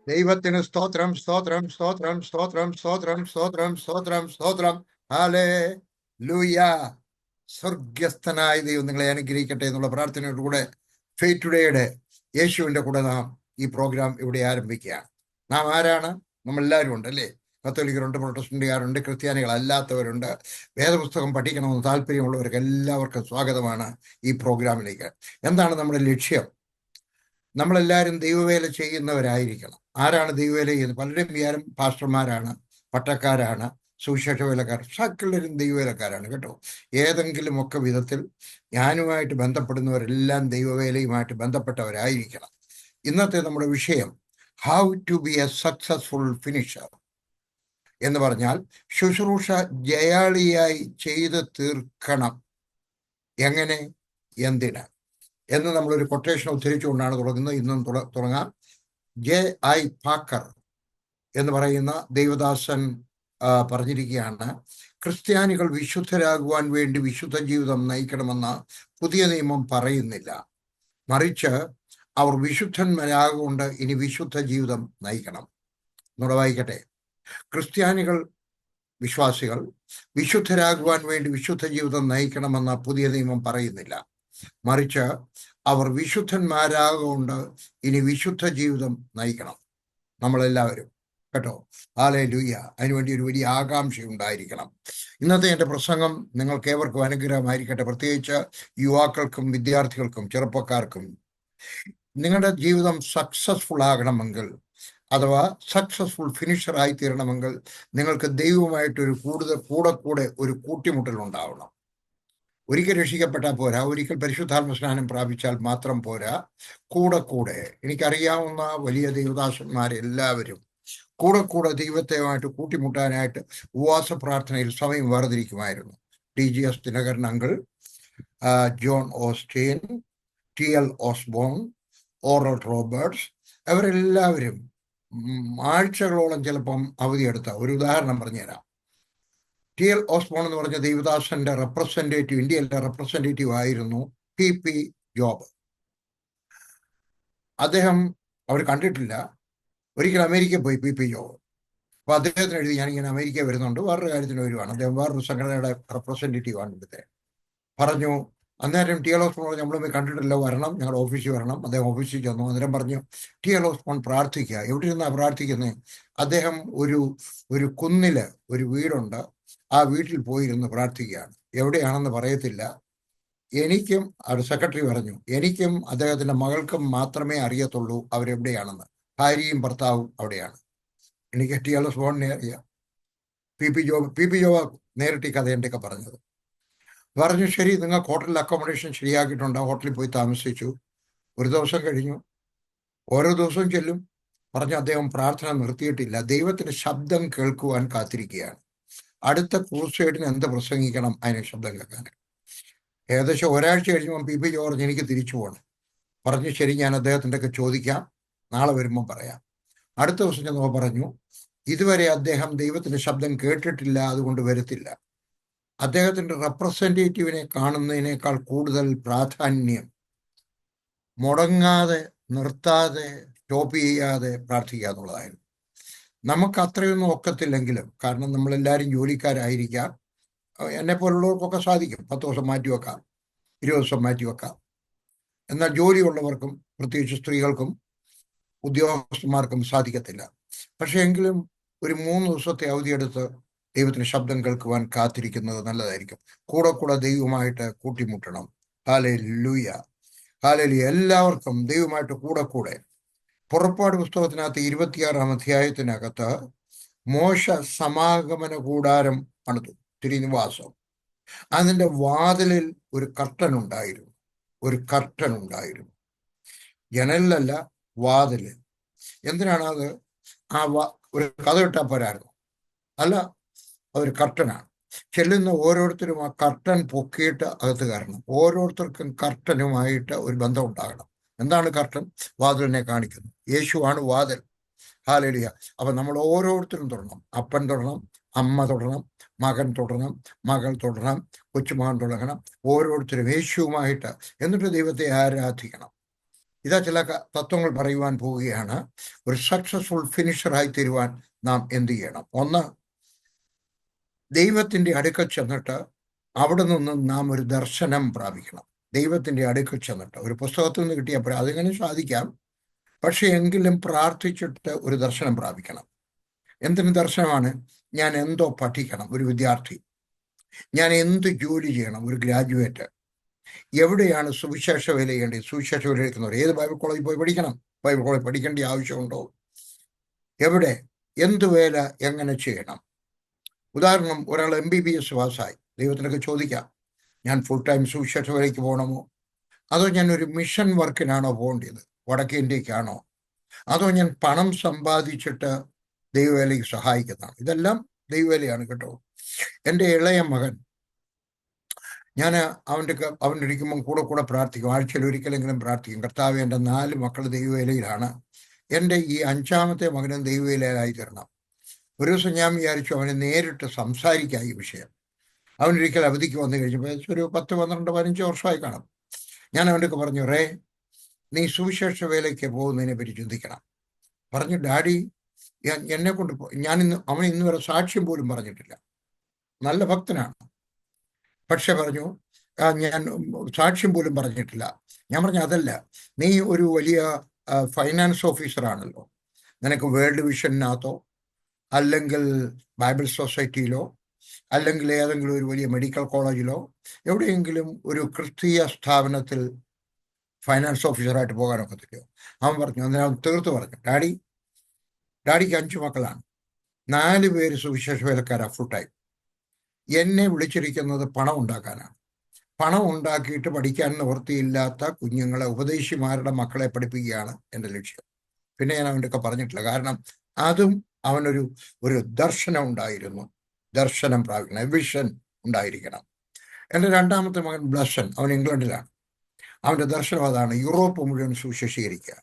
ദൈവത്തിന് സ്തോത്രം, സ്തോത്രം, സ്തോത്രം, സ്തോത്രം, സ്തോത്രം, സ്തോത്രം, സ്തോത്രം, സ്തോത്രം. ഹല്ലേലൂയ. സ്വർഗസ്ഥനായ ദൈവം നിങ്ങളെ അനുഗ്രഹിക്കട്ടെ എന്നുള്ള പ്രാർത്ഥനയോടുകൂടെ ഫെയ്ത്ത് ടുഡേയുടെ യേശുവിന്റെ കൂടെ നാം ഈ പ്രോഗ്രാം ഇവിടെ ആരംഭിക്കുകയാണ്. നാം ആരാണ്? നമ്മളെല്ലാവരും ഉണ്ട് അല്ലേ? കത്തോലിക്കരുണ്ട്, പ്രൊട്ടസ്റ്റന്റുകാരുണ്ട്, ക്രിസ്ത്യാനികൾ അല്ലാത്തവരുണ്ട്. വേദപുസ്തകം പഠിക്കണമെന്ന് താല്പര്യമുള്ളവർക്ക് എല്ലാവർക്കും സ്വാഗതമാണ് ഈ പ്രോഗ്രാമിലേക്ക്. എന്താണ് നമ്മുടെ ലക്ഷ്യം? നമ്മളെല്ലാവരും ദൈവവേല ചെയ്യുന്നവരായിരിക്കണം. ആരാണ് ദൈവവേല ചെയ്യുന്നത്? പലരും വിചാരം പാസ്റ്റർമാരാണ്, പട്ടക്കാരാണ്, സുവിശേഷ വേലക്കാർ. സകലരും ദൈവവേലക്കാരാണ് കേട്ടോ. ഏതെങ്കിലുമൊക്കെ വിധത്തിൽ ഞാനുമായിട്ട് ബന്ധപ്പെടുന്നവരെല്ലാം ദൈവവേലയുമായിട്ട് ബന്ധപ്പെട്ടവരായിരിക്കണം. ഇന്നത്തെ നമ്മുടെ വിഷയം how to be a successful finisher എന്ന് പറഞ്ഞാൽ ശുശ്രൂഷ ജയാളിയായി ചെയ്ത് തീർക്കണം. എങ്ങനെ, എന്തിന് എന്ന് നമ്മളൊരു കൊട്ടേഷൻ ഉദ്ധരിച്ചുകൊണ്ടാണ് തുടങ്ങുന്നത്. ഇന്നും തുടങ്ങാം. J.I. പാക്കർ എന്ന് പറയുന്ന ദൈവദാസൻ പറഞ്ഞിരിക്കുകയാണ്, ക്രിസ്ത്യാനികൾ വിശുദ്ധരാകുവാൻ വേണ്ടി വിശുദ്ധ ജീവിതം നയിക്കണമെന്ന് പുതിയ നിയമം പറയുന്നില്ല, മറിച്ച് അവർ വിശുദ്ധന്മാരാകൊണ്ട് ഇനി വിശുദ്ധ ജീവിതം നയിക്കണം. എന്നോട് വായിക്കട്ടെ. ക്രിസ്ത്യാനികൾ, വിശ്വാസികൾ വിശുദ്ധരാകുവാൻ വേണ്ടി വിശുദ്ധ ജീവിതം നയിക്കണമെന്ന് പുതിയ നിയമം പറയുന്നില്ല, മറിച്ച് അവർ വിശുദ്ധന്മാരാകൊണ്ട് ഇനി വിശുദ്ധ ജീവിതം നയിക്കണം. നമ്മളെല്ലാവരും കേട്ടോ. ഹല്ലേലൂയ. അതിനുവേണ്ടി ഒരു വലിയ ആകാംക്ഷ ഉണ്ടായിരിക്കണം. ഇന്നത്തെ എൻ്റെ പ്രസംഗം നിങ്ങൾക്ക് ഏവർക്കും അനുഗ്രഹമായിരിക്കട്ടെ. പ്രത്യേകിച്ച് യുവാക്കൾക്കും വിദ്യാർത്ഥികൾക്കും ചെറുപ്പക്കാർക്കും. നിങ്ങളുടെ ജീവിതം സക്സസ്ഫുൾ ആകണമെങ്കിൽ, അഥവാ സക്സസ്ഫുൾ ഫിനിഷർ ആയി തീരണമെങ്കിൽ, നിങ്ങൾക്ക് ദൈവവുമായിട്ടൊരു കൂടെ ഒരു കൂട്ടിമുട്ടൽ ഉണ്ടാവണം. ഒരിക്കൽ രക്ഷിക്കപ്പെട്ടാൽ പോരാ, ഒരിക്കൽ പരിശുദ്ധാത്മ സ്നാനം പ്രാപിച്ചാൽ മാത്രം പോരാ. കൂടെ എനിക്കറിയാവുന്ന വലിയ ദൈവദാസന്മാരെല്ലാവരും കൂടെ ദൈവത്തെയുമായിട്ട് കൂട്ടിമുട്ടാനായിട്ട് ഉപവാസ പ്രാർത്ഥനയിൽ സമയം വേർതിരിക്കുമായിരുന്നു. TGS Dinakaran uncle, John Osteen, TL Osborne, oral Roberts, അവരെല്ലാവരും ആഴ്ചകളോളം ചിലപ്പം അവധിയെടുത്ത. ഒരു ഉദാഹരണം പറഞ്ഞുതരാം. TL ഓസ്ബോൺ എന്ന് പറഞ്ഞ ദൈവദാസന്റെ റെപ്രസെന്റേറ്റീവ്, ഇന്ത്യയിലെ റെപ്രസെന്റേറ്റീവ് ആയിരുന്നു PP ജോബ്. അദ്ദേഹം അവർ കണ്ടിട്ടില്ല. ഒരിക്കൽ അമേരിക്കയിൽ പോയി PP ജോബ്. അപ്പൊ അദ്ദേഹത്തിന് എഴുതി, ഞാനിങ്ങനെ അമേരിക്ക വരുന്നുണ്ട്, വേറൊരു കാര്യത്തിന് വരുവാണ്. അദ്ദേഹം വേറൊരു സംഘടനയുടെ റെപ്രസെന്റേറ്റീവ് ആണ് ഇവിടുത്തെ. പറഞ്ഞു. അന്നേരം TL ഓസ്ബോൺ പറഞ്ഞു, നമ്മൾ കണ്ടിട്ടില്ല, വരണം, ഞങ്ങളുടെ ഓഫീസിൽ വരണം. അദ്ദേഹം ഓഫീസിൽ ചെന്നു. അന്നേരം പറഞ്ഞു, TL ഓസ്ബോൺ പ്രാർത്ഥിക്കുക. എവിടെ ഇരുന്നാ പ്രാർത്ഥിക്കുന്നത്? അദ്ദേഹം ഒരു കുന്നില് ഒരു വീടുണ്ട്, ആ വീട്ടിൽ പോയിരുന്ന് പ്രാർത്ഥിക്കുകയാണ്. എവിടെയാണെന്ന് പറയത്തില്ല. എനിക്കും, ഒരു സെക്രട്ടറി പറഞ്ഞു, എനിക്കും അദ്ദേഹത്തിന്റെ മകൾക്കും മാത്രമേ അറിയത്തുള്ളൂ അവരെവിടെയാണെന്ന്. ഭാര്യയും ഭർത്താവും അവിടെയാണ്. എനിക്ക് TL ഓസ്ബോണിനെ അറിയാം. PP ജോബ് നേരിട്ട് ഈ കഥ എന്റെയൊക്കെ പറഞ്ഞത്. പറഞ്ഞു, ശരി, നിങ്ങൾക്ക് ഹോട്ടലിൽ അക്കോമഡേഷൻ ശരിയാക്കിയിട്ടുണ്ട്. ഹോട്ടലിൽ പോയി താമസിച്ചു. ഒരു ദിവസം കഴിഞ്ഞു. ഓരോ ദിവസവും ചെല്ലും. പറഞ്ഞു, അദ്ദേഹം പ്രാർത്ഥന നിർത്തിയിട്ടില്ല. ദൈവത്തിന്റെ ശബ്ദം കേൾക്കുവാൻ കാത്തിരിക്കുകയാണ്. അടുത്ത ക്രൂസൈഡിന് എന്ത് പ്രസംഗിക്കണം, അതിന് ശബ്ദം കേൾക്കാൻ. ഏകദേശം ഒരാഴ്ച കഴിഞ്ഞപ്പോൾ PP ജോർജ്, എനിക്ക് തിരിച്ചു പോകണം. പറഞ്ഞു, ശരി, ഞാൻ അദ്ദേഹത്തിൻ്റെ ഒക്കെ ചോദിക്കാം, നാളെ വരുമ്പോൾ പറയാം. അടുത്ത ദിവസം ചെന്നപ്പോൾ പറഞ്ഞു, ഇതുവരെ അദ്ദേഹം ദൈവത്തിന്റെ ശബ്ദം കേട്ടിട്ടില്ല, അതുകൊണ്ട് വരത്തില്ല. അദ്ദേഹത്തിന്റെ റെപ്രസെന്റേറ്റീവിനെ കാണുന്നതിനേക്കാൾ കൂടുതൽ പ്രാധാന്യം മുടങ്ങാതെ, നിർത്താതെ, സ്റ്റോപ്പ് ചെയ്യാതെ പ്രാർത്ഥിക്കുക എന്നുള്ളതായിരുന്നു. നമുക്ക് അത്രയൊന്നും ഒക്കത്തില്ലെങ്കിലും, കാരണം നമ്മളെല്ലാവരും ജോലിക്കാരായിരിക്കാം. എന്നെ പോലുള്ളവർക്കൊക്കെ സാധിക്കും. 10 ദിവസം മാറ്റിവെക്കാം, 20 ദിവസം മാറ്റിവെക്കാം. എന്നാൽ ജോലിയുള്ളവർക്കും, പ്രത്യേകിച്ച് സ്ത്രീകൾക്കും ഉദ്യോഗസ്ഥന്മാർക്കും സാധിക്കത്തില്ല. പക്ഷെ എങ്കിലും ഒരു 3 ദിവസത്തെ അവധിയെടുത്ത് ദൈവത്തിന് ശബ്ദം കേൾക്കുവാൻ കാത്തിരിക്കുന്നത് നല്ലതായിരിക്കും. കൂടെ ദൈവമായിട്ട് കൂട്ടിമുട്ടണം. Hallelujah, hallelujah. എല്ലാവർക്കും ദൈവമായിട്ട് കൂടെ. പുറപ്പാട് പുസ്തകത്തിനകത്ത് 26-ാം അധ്യായത്തിനകത്ത് മോശ സമാഗമന കൂടാരം പണിതു, തിരുനിവാസം. അതിന്റെ വാതിലിൽ ഒരു കർട്ടൻ ഉണ്ടായിരുന്നു. ജനലിലല്ല, വാതില്. എന്തിനാണ് അത്? ഒരു കഥ ഇട്ടാൽ പോരായിരുന്നു. അല്ല, അതൊരു കർട്ടനാണ്. ചെല്ലുന്ന ഓരോരുത്തരും ആ കർട്ടൻ പൊക്കിയിട്ട് അകത്ത് കയറണം. ഓരോരുത്തർക്കും കർട്ടനുമായിട്ട് ഒരു ബന്ധം ഉണ്ടാകണം. എന്താണ് കർട്ടൻ? വാതിലിനെ കാണിക്കുന്നു. യേശുവാണ് വാതിൽ. ഹല്ലേലൂയ. അപ്പൊ നമ്മൾ ഓരോരുത്തരും തൊടണം. അപ്പൻ തൊടണം, അമ്മ തൊടണം, മകൻ തൊടണം, മകൾ തൊടണം, കൊച്ചുമകൻ തുടങ്ങണം. ഓരോരുത്തരും യേശുവുമായിട്ട്. എന്നിട്ട് ദൈവത്തെ ആരാധിക്കണം. ഇതാ ചില തത്വങ്ങൾ പറയുവാൻ പോവുകയാണ്. ഒരു സക്സസ്ഫുൾ ഫിനിഷറായി തീരുവാൻ നാം എന്ത് ചെയ്യണം? ഒന്ന്, ദൈവത്തിൻ്റെ അടുക്കൽ ചെന്നിട്ട് അവിടെ നിന്ന് നാം ഒരു ദർശനം പ്രാപിക്കണം. ദൈവത്തിൻ്റെ അടുക്കൽ ചെന്നിട്ട് ഒരു പുസ്തകത്തിൽ നിന്ന് കിട്ടിയപ്പോൾ അതിങ്ങനെ സാധിക്കാം, പക്ഷെ എങ്കിലും പ്രാർത്ഥിച്ചിട്ട് ഒരു ദർശനം പ്രാപിക്കണം. എന്തിന് ദർശനമാണ്? ഞാൻ എന്തോ പഠിക്കണം, ഒരു വിദ്യാർത്ഥി. ഞാൻ എന്ത് ജോലി ചെയ്യണം, ഒരു ഗ്രാജുവേറ്റ്. എവിടെയാണ് സുവിശേഷ വേല ചെയ്യേണ്ടത്? സുവിശേഷ വേല എടുക്കുന്നവർ ഏത് ബൈബിൾ കോളേജിൽ പോയി പഠിക്കണം? ബൈബിൾ കോളേജ് പഠിക്കേണ്ട ആവശ്യമുണ്ടോ? എവിടെ, എന്ത് വേല എങ്ങനെ ചെയ്യണം? ഉദാഹരണം, ഒരാൾ MBBS പാസ്സായി. ദൈവത്തിനൊക്കെ ചോദിക്കാം, ഞാൻ ഫുൾ ടൈം സുവിശേഷ വേലയ്ക്ക് പോകണമോ, അതോ ഞാൻ ഒരു മിഷൻ വർക്കിനാണോ പോകേണ്ടത്, വടക്കേ ഇന്ത്യക്കാണോ, അതോ ഞാൻ പണം സമ്പാദിച്ചിട്ട് ദൈവവേലയ്ക്ക് സഹായിക്കുന്നതാണ്? ഇതെല്ലാം ദൈവവേലയാണ് കേട്ടോ. എൻ്റെ ഇളയ മകൻ, ഞാൻ അവൻ്റെ ഇരിക്കുമ്പം കൂടെ പ്രാർത്ഥിക്കും. ആഴ്ചയിൽ ഒരിക്കലെങ്കിലും പ്രാർത്ഥിക്കും, കർത്താവേ, എൻ്റെ 4 മക്കൾ ദൈവവേലയിലാണ്, എൻ്റെ ഈ 5ാമത്തെ മകനും ദൈവവേലയിലായി തരണം. ഒരു ദിവസം ഞാൻ വിചാരിച്ചു അവനെ നേരിട്ട് സംസാരിക്കാം ഈ വിഷയം. അവനൊരിക്കൽ അവധിക്ക് വന്നു കഴിഞ്ഞപ്പോൾ ഒരു 10, 12, 15 വർഷമായി കാണും. ഞാൻ അവൻ്റെയൊക്കെ പറഞ്ഞു, റേ, നീ സുവിശേഷ വേലയ്ക്ക് പോകുന്നതിനെ പറ്റി ചിന്തിക്കണം. പറഞ്ഞു, ഡാഡി, എന്നെ കൊണ്ട് അവൻ ഇന്ന് വരെ സാക്ഷ്യം പോലും പറഞ്ഞിട്ടില്ല. നല്ല ഭക്തനാണ്, പക്ഷെ പറഞ്ഞു, ഞാൻ സാക്ഷ്യം പോലും പറഞ്ഞിട്ടില്ല. ഞാൻ പറഞ്ഞു, അതല്ല, നീ ഒരു വലിയ ഫൈനാൻസ് ഓഫീസറാണല്ലോ. നിനക്ക് വേൾഡ് വിഷനകത്തോ അല്ലെങ്കിൽ ബൈബിൾ സൊസൈറ്റിയിലോ അല്ലെങ്കിൽ ഏതെങ്കിലും ഒരു വലിയ മെഡിക്കൽ കോളേജിലോ എവിടെയെങ്കിലും ഒരു ക്രിസ്തീയ സ്ഥാപനത്തിൽ ഫൈനാൻസ് ഓഫീസറായിട്ട് പോകാനൊക്കത്തില്ലയോ? അവൻ പറഞ്ഞു, അതിനവൻ തീർത്ത് പറഞ്ഞു, ഡാഡിക്ക് 5 മക്കളാണ്, 4 പേര് സുവിശേഷ വേലക്കാരാ ഫുൾ ടൈം. എന്നെ വിളിച്ചിരിക്കുന്നത് പണം ഉണ്ടാക്കാനാണ്. പണം ഉണ്ടാക്കിയിട്ട് പഠിക്കാൻ നിവൃത്തിയില്ലാത്ത കുഞ്ഞുങ്ങളെ, ഉപദേശിമാരുടെ മക്കളെ പഠിപ്പിക്കുകയാണ് എൻ്റെ ലക്ഷ്യം. പിന്നെ ഞാൻ അവൻ്റെ ഒക്കെ പറഞ്ഞിട്ടില്ല, കാരണം അതും അവനൊരു ദർശനം ഉണ്ടായിരുന്നു. ദർശനം പ്രാപിക്കണം, വിഷൻ ഉണ്ടായിരിക്കണം. എൻ്റെ 2ാമത്തെ മകൻ ബ്ലഷൻ, അവൻ ഇംഗ്ലണ്ടിലാണ്. അവൻ്റെ ദർശനം അതാണ്, യൂറോപ്പ് മുഴുവൻ സുവിശേഷീകരിക്കുക.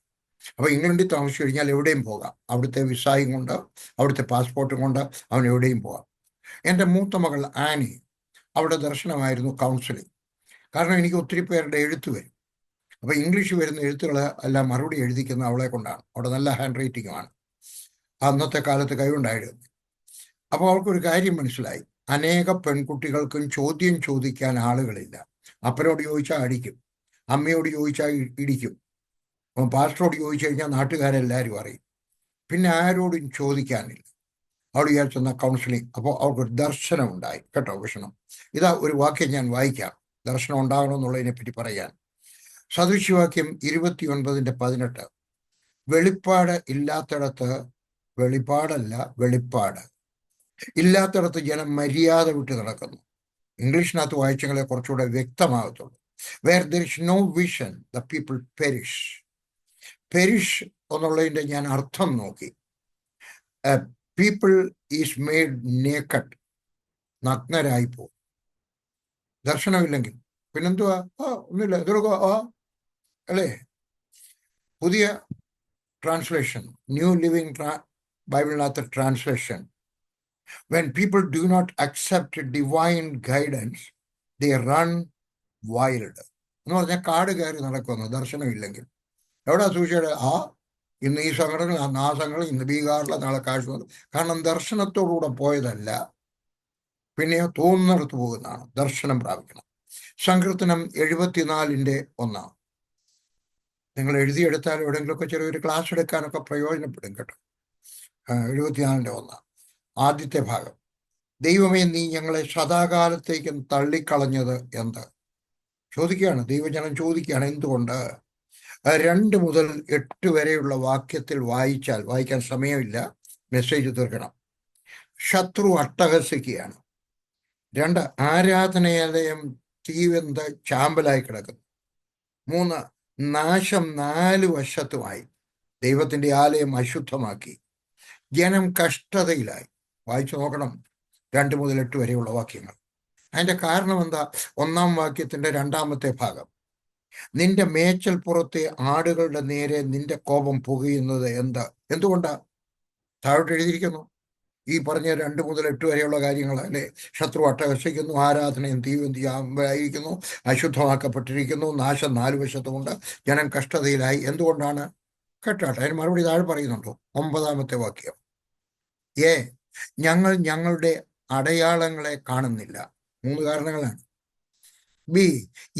അപ്പോൾ ഇംഗ്ലണ്ടിൽ താമസിച്ചു കഴിഞ്ഞാൽ എവിടെയും പോകാം. അവിടുത്തെ വിസായും കൊണ്ട്, അവിടുത്തെ പാസ്പോർട്ടും കൊണ്ട് അവൻ എവിടെയും പോകാം. എൻ്റെ മൂത്ത മകൾ ആനി, അവിടെ ദർശനമായിരുന്നു കൗൺസിലിംഗ്. കാരണം എനിക്ക് ഒത്തിരി പേരുടെ എഴുത്ത് വരും. അപ്പോൾ ഇംഗ്ലീഷ് വരുന്ന എഴുത്തുകൾ എല്ലാം മറുപടി എഴുതിക്കുന്ന അവളെ കൊണ്ടാണ്. അവിടെ നല്ല ഹാൻഡ് റൈറ്റിങ്ങുമാണ്, അന്നത്തെ കാലത്ത് കൈകൊണ്ടായിരുന്നു. അപ്പോൾ അവൾക്കൊരു കാര്യം മനസ്സിലായി, അനേക പെൺകുട്ടികൾക്കും ചോദ്യം ചോദിക്കാൻ ആളുകളില്ല. അപ്പനോട് ചോദിച്ചാൽ അടിക്കും, അമ്മയോട് ചോദിച്ചാൽ ഇടിക്കും, പാസ്റ്ററോട് ചോദിച്ചു കഴിഞ്ഞാൽ നാട്ടുകാരെല്ലാവരും അറിയും, പിന്നെ ആരോടും ചോദിക്കാനില്ല. അവൾ വിചാരിച്ചെന്ന കൗൺസിലിംഗ്. അപ്പോൾ അവൾക്കൊരു ദർശനം ഉണ്ടായി കേട്ടോ. വിഷണം ഇതാ ഒരു വാക്യം ഞാൻ വായിക്കാം, ദർശനം ഉണ്ടാകണമെന്നുള്ളതിനെ പറ്റി പറയാൻ. സദൃശ്യവാക്യം 29:18. വെളിപ്പാട് ഇല്ലാത്തിടത്ത്, വെളിപ്പാടല്ല വെളിപ്പാട് ഇല്ലാത്തിടത്ത് ജനം മര്യാദ വിട്ട് നടക്കുന്നു. ഇംഗ്ലീഷിനകത്ത് വായിച്ചെങ്കിലേ കുറച്ചുകൂടെ വ്യക്തമാകത്തുള്ളൂ. Where there is no vision the people perish. Perish എന്നുള്ളതിൻ്റെ ഞാൻ അർത്ഥം നോക്കി. പീപ്പിൾ ഈസ് മെയ്ഡ് നേക്കഡ്, നഗ്നരായി പോകും. ദർശനമില്ലെങ്കിൽ പിന്നെന്തുവാ? ഒന്നുമില്ല, എതിർക്കുക അല്ലേ? പുതിയ ട്രാൻസ്ലേഷൻ, ന്യൂ ലിവിങ് ബൈബിളിനകത്ത് translation, when people do not accept divine guidance, they run wild. എന്ന് പറഞ്ഞാൽ കാട് കയറി നടക്കുന്നു ദർശനമില്ലെങ്കിൽ. എവിടെ സൂക്ഷിച്ചത്? ഇന്ന് ഈ സംഘടന, അന്ന് ആ സംഘടന, ഇന്ന് ബീഹാറിലെ, നാളെ കാശ്മീർ. കാരണം ദർശനത്തോടുകൂടെ പോയതല്ല, പിന്നെയോ തോന്നുന്നിടത്ത് പോകുന്നതാണ്. ദർശനം പ്രാപിക്കണം. സങ്കീർത്തനം 74:1. നിങ്ങൾ എഴുതിയെടുത്താൽ എവിടെയെങ്കിലുമൊക്കെ ചെറിയൊരു ക്ലാസ് എടുക്കാനൊക്കെ പ്രയോജനപ്പെടും കേട്ടോ. 74:1 ആദ്യത്തെ ഭാഗം. ദൈവമേ, നീ ഞങ്ങളെ സദാകാലത്തേക്കും തള്ളിക്കളഞ്ഞത് എന്ത്? ചോദിക്കുകയാണ്, ദൈവജനം ചോദിക്കുകയാണ്, എന്തുകൊണ്ട്? 2 മുതൽ 8 വരെയുള്ള വാക്യത്തിൽ വായിക്കാൻ സമയമില്ല, മെസ്സേജ് തീർക്കണം. ശത്രു അട്ടഹസിക്കുകയാണ്. 2, ആരാധനാലയം തീവെന്ത് ചാമ്പലായി കിടക്കുന്നു. 3, നാശം 4 വശത്തുമായി. ദൈവത്തിൻ്റെ ആലയം അശുദ്ധമാക്കി, ജനം കഷ്ടതയിലായി. വായിച്ചു നോക്കണം 2 മുതൽ 8 വരെയുള്ള വാക്യങ്ങൾ. അതിൻ്റെ കാരണം എന്താ? 1-ാം വാക്യത്തിൻ്റെ 2-ാമത്തെ ഭാഗം, നിന്റെ മേച്ചൽ പുറത്തെ ആടുകളുടെ നേരെ നിന്റെ കോപം പുകയുന്നത് എന്തുകൊണ്ടാ? താഴോട്ട് എഴുതിയിരിക്കുന്നു, ഈ പറഞ്ഞ 2 മുതൽ 8 വരെയുള്ള കാര്യങ്ങൾ അല്ലേ? ശത്രു അട്ടഹസിക്കുന്നു, ആരാധനയും തീവന്തിയായിരിക്കുന്നു, അശുദ്ധമാക്കപ്പെട്ടിരിക്കുന്നു, നാശം 4 വശത്തുമുണ്ട്, ജനം കഷ്ടതയിലായി. എന്തുകൊണ്ടാണ്? കേട്ടാട്ടെ, അതിന് മറുപടി താഴെ പറയുന്നുണ്ടോ? 9-ാമത്തെ വാക്യം. ഞങ്ങൾ ഞങ്ങളുടെ അടയാളങ്ങളെ കാണുന്നില്ല. 3 കാരണങ്ങളാണ്. ബി,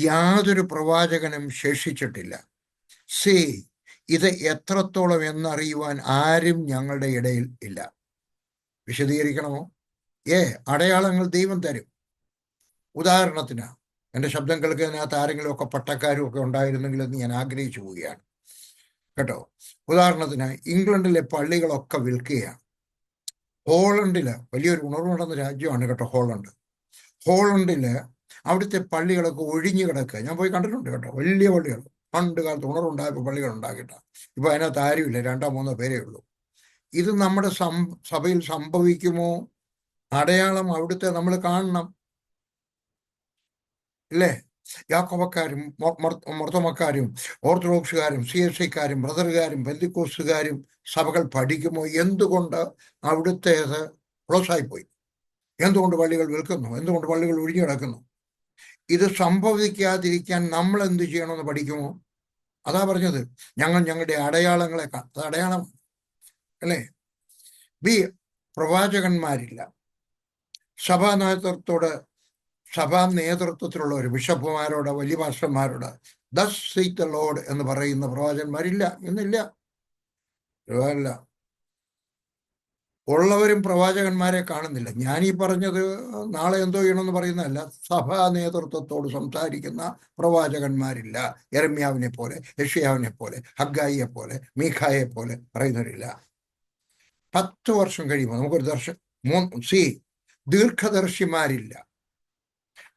യാതൊരു പ്രവാചകനും ശേഷിച്ചിട്ടില്ല. സി, ഇത് എത്രത്തോളം എന്നറിയുവാൻ ആരും ഞങ്ങളുടെ ഇടയിൽ ഇല്ല. വിശദീകരിക്കണമോ? അടയാളങ്ങൾ ദൈവം തരും. ഉദാഹരണത്തിന്, എൻ്റെ ശബ്ദം കേൾക്കുന്നതിനകത്ത് ആരെങ്കിലും ഒക്കെ പട്ടക്കാരും ഒക്കെ ഉണ്ടായിരുന്നെങ്കിൽ എന്ന് ഞാൻ ആഗ്രഹിച്ചു പോവുകയാണ് കേട്ടോ. ഉദാഹരണത്തിന്, ഇംഗ്ലണ്ടിലെ പള്ളികളൊക്കെ വിൽക്കുകയാണ്. ഹോളണ്ടില് വലിയൊരു ഉണർവ് നടന്ന രാജ്യമാണ് കേട്ടോ ഹോളണ്ടില് അവിടുത്തെ പള്ളികളൊക്കെ ഒഴിഞ്ഞു കിടക്കുക. ഞാൻ പോയി കണ്ടിട്ടുണ്ട് കേട്ടോ. വലിയ പള്ളികൾ, പണ്ട് കാലത്ത് ഉണർവുണ്ടായപ്പോൾ പള്ളികൾ ഉണ്ടാക്കിയിട്ട. ഇപ്പൊ അതിനകത്ത് ആരുമില്ല, 2-3 പേരേ ഉള്ളൂ. ഇത് നമ്മുടെ സഭയിൽ സംഭവിക്കുമോ? അടയാളം അവിടുത്തെ നമ്മൾ കാണണം, ഇല്ലേ? യാക്കോബക്കാരും മർത്തോമക്കാരും ഓർത്തഡോക്സുകാരും CSIക്കാരും ബ്രദറുകാരും പെന്തിക്കോസ്തുകാരും സഭകൾ പഠിക്കുമോ? എന്തുകൊണ്ട് അവിടുത്തേത് ക്ലോസായിപ്പോയി? എന്തുകൊണ്ട് പള്ളികൾ വിൽക്കുന്നു? എന്തുകൊണ്ട് പള്ളികൾ ഒഴിഞ്ഞു കിടക്കുന്നു? ഇത് സംഭവിക്കാതിരിക്കാൻ നമ്മൾ എന്ത് ചെയ്യണമെന്ന് പഠിക്കുമോ? അതാ പറഞ്ഞത്, ഞങ്ങൾ ഞങ്ങളുടെ അടയാളങ്ങളെ അത് അടയാളം അല്ലേ? ബി, പ്രവാചകന്മാരില്ല. സഭാ നേതൃത്വത്തിലുള്ളവർ, ബിഷപ്പുമാരോട്, വലിയ പാസ്റ്റർമാരോട് ദസ് സീത്ത് ദ ലോർഡ് എന്ന് പറയുന്ന പ്രവാചകന്മാരില്ല, ഇന്നില്ല. ഉള്ളവരും പ്രവാചകന്മാരെ കാണുന്നില്ല. ഞാനീ പറഞ്ഞത് നാളെ എന്തോ ചെയ്യണമെന്ന് പറയുന്നതല്ല. സഭാ നേതൃത്വത്തോട് സംസാരിക്കുന്ന പ്രവാചകന്മാരില്ല. യെരമ്യാവിനെ പോലെ, യെശയ്യാവിനെ പോലെ, ഹഗ്ഗായിയെ പോലെ, മീഖായെ പോലെ പറയുന്നവരില്ല. 10 വർഷം കഴിയുമ്പോൾ നമുക്കൊരു ദീർഘദർശിമാരില്ല.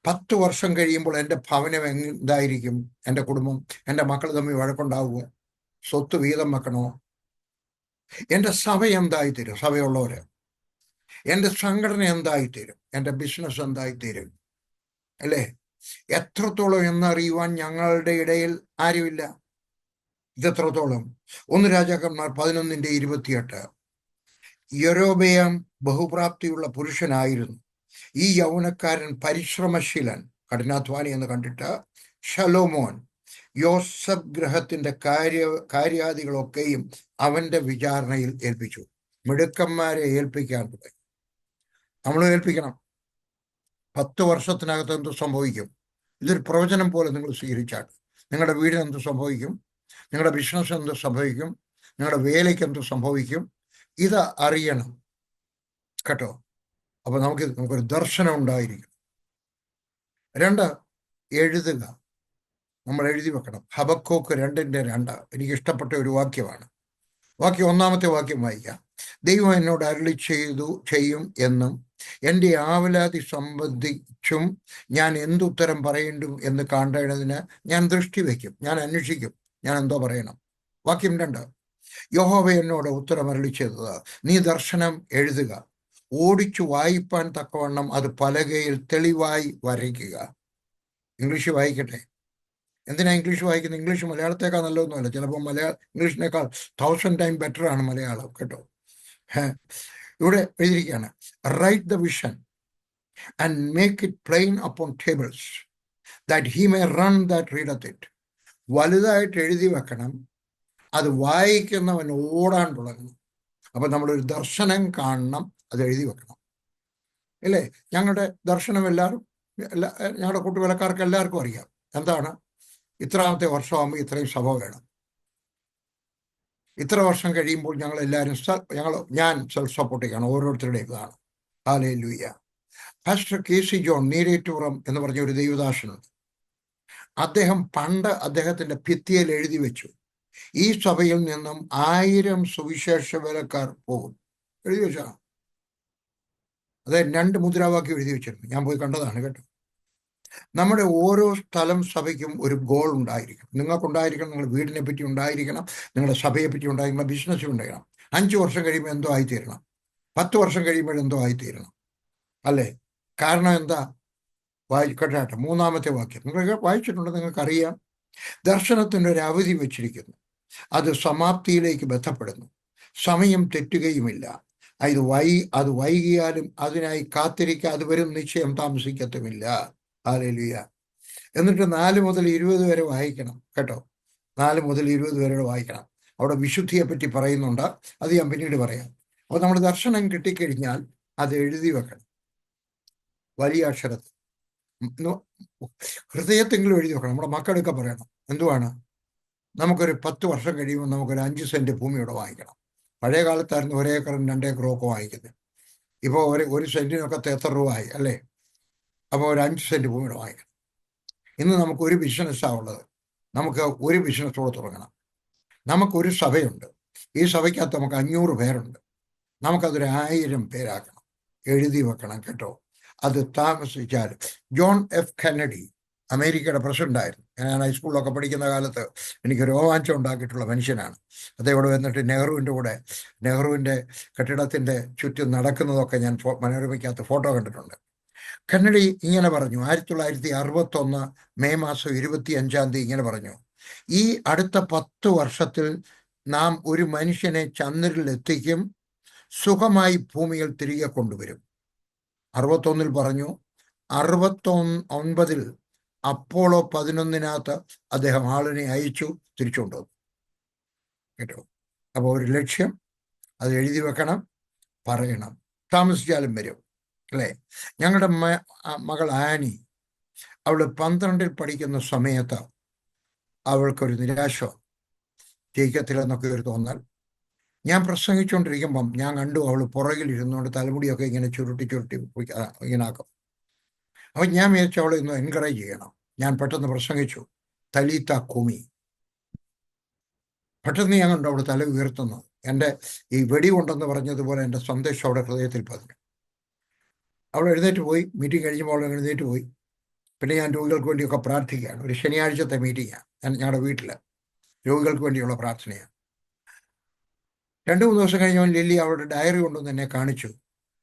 10 വർഷം കഴിയുമ്പോൾ എൻ്റെ ഭവനം എന്തായിരിക്കും? എൻ്റെ കുടുംബം, എൻ്റെ മക്കൾ തമ്മിൽ വഴക്കുണ്ടാവുമോ? സ്വത്ത് വീതം വെക്കണോ? എൻ്റെ സഭ എന്തായിത്തീരും? സഭയുള്ളവര്. എൻ്റെ സംഘടന എന്തായിത്തീരും? എൻ്റെ ബിസിനസ് എന്തായിത്തീരും? അല്ലേ? എത്രത്തോളം എന്നറിയുവാൻ ഞങ്ങളുടെ ഇടയിൽ ആരുമില്ല. ഇതെത്രത്തോളം? 1 രാജാക്കന്മാർ 11:28. യൊരോബെയാം ബഹുപ്രാപ്തിയുള്ള പുരുഷനായിരുന്നു. ഈ യൗവനക്കാരൻ പരിശ്രമശീലൻ, കഠിനാധ്വാനി എന്ന് കണ്ടിട്ട് ശലോമോൻ യോസഫ് ഗ്രഹത്തിന്റെ കാര്യാദികളൊക്കെയും അവന്റെ വിചാരണയിൽ ഏൽപ്പിച്ചു. മിടുക്കന്മാരെ ഏൽപ്പിക്കാൻ തുടങ്ങി. നമ്മളും ഏൽപ്പിക്കണം. 10 വർഷത്തിനകത്ത് എന്ത് സംഭവിക്കും? ഇതൊരു പ്രവചനം പോലെ നിങ്ങൾ സ്വീകരിച്ചാൽ നിങ്ങളുടെ വീടിന് എന്ത് സംഭവിക്കും? നിങ്ങളുടെ ബിസിനസ് എന്ത് സംഭവിക്കും? നിങ്ങളുടെ വേലയ്ക്ക് എന്ത് സംഭവിക്കും? ഇത് അറിയണം കേട്ടോ. അപ്പൊ നമുക്കൊരു ദർശനം ഉണ്ടായിരിക്കും. 2, എഴുതുക. നമ്മൾ എഴുതി വെക്കണം. ഹബക്കൂക്ക് 2:2 എനിക്ക് ഇഷ്ടപ്പെട്ട ഒരു വാക്യമാണ്. 1-ാമത്തെ വാക്യം വായിക്കാം. ദൈവം എന്നോട് അരുളി ചെയ്യും എന്നും എൻ്റെ ആവലാതി സംബന്ധിച്ചും ഞാൻ എന്തുത്തരം പറയേണ്ടും എന്ന് കാണേണ്ടതിന് ഞാൻ ദൃഷ്ടി വയ്ക്കും. ഞാൻ അന്വേഷിക്കും, ഞാൻ എന്തോ പറയണം. വാക്യം 2, യഹോവ എന്നോട് ഉത്തരം അരുളി ചെയ്തത്, നീ ദർശനം എഴുതുക, ഓടിച്ചു വായിപ്പാൻ തക്കവണ്ണം അത് പലകയിൽ തെളിവായി വരയ്ക്കുക. ഇംഗ്ലീഷ് വായിക്കട്ടെ. എന്തിനാ ഇംഗ്ലീഷ് വായിക്കുന്നത്? ഇംഗ്ലീഷ് മലയാളത്തേക്കാൾ നല്ലതൊന്നുമല്ല. ചിലപ്പോൾ ഇംഗ്ലീഷിനേക്കാൾ 1000 ടൈം ബെറ്റർ ആണ് മലയാളം കേട്ടോ. ഇവിടെ എഴുതിയിരിക്കുകയാണ്, write the vision and make it plain upon tables that he may run that readeth it. വലുതായിട്ട് എഴുതി വെക്കണം, അത് വായിക്കുന്നവൻ ഓടാൻ തുടങ്ങണം. അപ്പൊ നമ്മളൊരു ദർശനം കാണണം, അത് എഴുതി വെക്കണം, ഇല്ലേ? ഞങ്ങളുടെ ദർശനം ഞങ്ങളുടെ കൂട്ടുവേലക്കാർക്ക് എല്ലാവർക്കും അറിയാം. എന്താണ്? ഇത്രാമത്തെ വർഷമാകുമ്പോൾ ഇത്രയും സഭ വേണം. ഇത്ര വർഷം കഴിയുമ്പോൾ ഞാൻ സെൽഫ് സപ്പോർട്ടിക്കാണ്, ഓരോരുത്തരുടെയും ഇതാണ്. Hallelujah. Pastor KC John Neerettupuram എന്ന് പറഞ്ഞ ഒരു ദൈവദാസനുണ്ട്. അദ്ദേഹം പണ്ട് അദ്ദേഹത്തിന്റെ ഭിത്തിയിൽ എഴുതി വെച്ചു, ഈ സഭയിൽ നിന്നും 1000 സുവിശേഷ വേലക്കാർ പോകും. എഴുതി വെച്ചാ അത് 2 മുദ്രാവാക്യം എഴുതി വെച്ചിരുന്നു. ഞാൻ പോയി കണ്ടതാണ് കേട്ടോ. നമ്മുടെ ഓരോ സ്ഥലം സഭയ്ക്കും ഒരു ഗോൾ ഉണ്ടായിരിക്കണം. നിങ്ങൾക്കുണ്ടായിരിക്കണം, നിങ്ങളുടെ വീടിനെ പറ്റി ഉണ്ടായിരിക്കണം, നിങ്ങളുടെ സഭയെ പറ്റി ഉണ്ടായിരിക്കണം, ബിസിനസ് ഉണ്ടായിരിക്കണം. 5 വർഷം കഴിയുമ്പോൾ എന്തോ ആയിത്തീരണം, 10 വർഷം കഴിയുമ്പോഴെന്തോ ആയിത്തീരണം, അല്ലേ? കാരണം എന്താ? കേട്ടെ 3-ാമത്തെ വാക്യം നിങ്ങൾ വായിച്ചിട്ടുണ്ട്, നിങ്ങൾക്കറിയാം. ദർശനത്തിൻ്റെ ഒരു അവധി വെച്ചിരിക്കുന്നു, അത് സമാപ്തിയിലേക്ക് ബന്ധപ്പെടുന്നു, സമയം തെറ്റുകയുമില്ല, അത് വൈകിയാലും അതിനായി കാത്തിരിക്കുക, അത് വരും, നിശ്ചയം താമസിക്കത്തുമില്ല. ഹല്ലേലൂയ. എന്നിട്ട് 4 മുതൽ 20 വരെ വായിക്കണം കേട്ടോ. 4 മുതൽ 20 വരെ വായിക്കണം. അവിടെ വിശുദ്ധിയെ പറ്റി പറയുന്നുണ്ട്. അത് ഞാൻ പിന്നീട് പറയാം. അപ്പോൾ നമ്മൾ ദർശനം കിട്ടിക്കഴിഞ്ഞാൽ അത് എഴുതി വെക്കണം വലിയ അക്ഷരത്തിൽ. ഹൃദയത്തെങ്കിലും എഴുതി വെക്കണം. നമ്മുടെ മക്കളൊക്കെ പറയണം, എന്തുവാണ്, നമുക്കൊരു 10 വർഷം കഴിയുമ്പോൾ നമുക്കൊരു 5 സെന്റ് ഭൂമിയോടെ വാങ്ങിക്കണം. പഴയ കാലത്തായിരുന്നു 1 ഏക്കറും 2 ഏക്കറും ഒക്കെ വാങ്ങിക്കുന്നത്. ഇപ്പോൾ ഒരു സെന്റിനൊക്കെ എത്ര രൂപ ആയി അല്ലേ? അപ്പോൾ ഒരു 5 സെന്റ് ഭൂമിയോടെ വാങ്ങിക്കണം. ഇന്ന് നമുക്ക് ഒരു ബിസിനസ്സാണ് ഉള്ളത്. നമുക്ക് ഒരു ബിസിനസ്സോടെ തുടങ്ങണം. നമുക്കൊരു സഭയുണ്ട്. ഈ സഭയ്ക്കകത്ത് നമുക്ക് 500 പേരുണ്ട്. നമുക്കതൊരു 1000 പേരാക്കണം. എഴുതി വെക്കണം കേട്ടോ. അത് താമസിച്ചാൽ ജോൺ എഫ് കെന്നഡി അമേരിക്കയുടെ പ്രസിഡന്റായിരുന്നു. ഞാൻ ഹൈസ്കൂളിലൊക്കെ പഠിക്കുന്ന കാലത്ത് എനിക്ക് രോമാഞ്ചം ഉണ്ടാക്കിയിട്ടുള്ള മനുഷ്യനാണ്. അദ്ദേഹം ഇവിടെ വന്നിട്ട് നെഹ്റുവിൻ്റെ കെട്ടിടത്തിൻ്റെ ചുറ്റും നടക്കുന്നതൊക്കെ ഞാൻ മനോരമയ്ക്കകത്ത് ഫോട്ടോ കണ്ടിട്ടുണ്ട്. കെന്നഡി ഇങ്ങനെ പറഞ്ഞു, 1961 മെയ് മാസം 25-ാം തീയതി ഇങ്ങനെ പറഞ്ഞു, ഈ അടുത്ത 10 വർഷത്തിൽ നാം ഒരു മനുഷ്യനെ ചന്ദ്രനിൽ എത്തിക്കും, സുഖമായി ഭൂമിയിൽ തിരികെ കൊണ്ടുവരും. 61 പറഞ്ഞു. 69 അപ്പോളോ 11 അദ്ദേഹം ആളിനെ അയച്ചു, തിരിച്ചുകൊണ്ടുവന്നു കേട്ടോ. അപ്പോൾ ഒരു ലക്ഷ്യം, അത് എഴുതി വെക്കണം, പറയണം, താമസിച്ചാലും വരും അല്ലേ. ഞങ്ങളുടെ മകൾ ആനി, അവൾ 12ൽ പഠിക്കുന്ന സമയത്ത് അവൾക്കൊരു നിരാശ, ജയിക്കത്തില്ലെന്നൊക്കെ ഒരു തോന്നൽ. ഞാൻ പ്രസംഗിച്ചുകൊണ്ടിരിക്കുമ്പം ഞാൻ കണ്ടു അവൾ പുറകിൽ ഇരുന്നുകൊണ്ട് തലമുടിയൊക്കെ ഇങ്ങനെ ചുരുട്ടി ഇങ്ങനെ ആക്കും. അപ്പം ഞാൻ വിചാരിച്ചു അവളെ ഒന്ന് എൻകറേജ് ചെയ്യണം. ഞാൻ പെട്ടെന്ന് പ്രസംഗിച്ചു, തലീത്ത കുമി. പെട്ടെന്ന് ഞാൻ കണ്ടു അവൾ തല ഉയർത്തുന്നു. എൻ്റെ ഈ വെടി കൊണ്ടെന്ന് പറഞ്ഞതുപോലെ എൻ്റെ സന്ദേശം അവിടെ ഹൃദയത്തിൽ പതിഞ്ഞു. അവൾ എഴുന്നേറ്റ് പോയി. മീറ്റിംഗ് കഴിഞ്ഞപ്പോൾ അവൾ എഴുന്നേറ്റ് പോയി. പിന്നെ ഞാൻ രോഗികൾക്ക് വേണ്ടിയൊക്കെ പ്രാർത്ഥിക്കുകയാണ്. ഒരു ശനിയാഴ്ചത്തെ മീറ്റിംഗാണ് ഞങ്ങളുടെ വീട്ടിൽ, രോഗികൾക്ക് വേണ്ടിയുള്ള പ്രാർത്ഥനയാണ്. 2-3 ദിവസം കഴിഞ്ഞവൻ ലില്ലി അവളുടെ ഡയറി കൊണ്ടുവന്ന് എന്നെ കാണിച്ചു.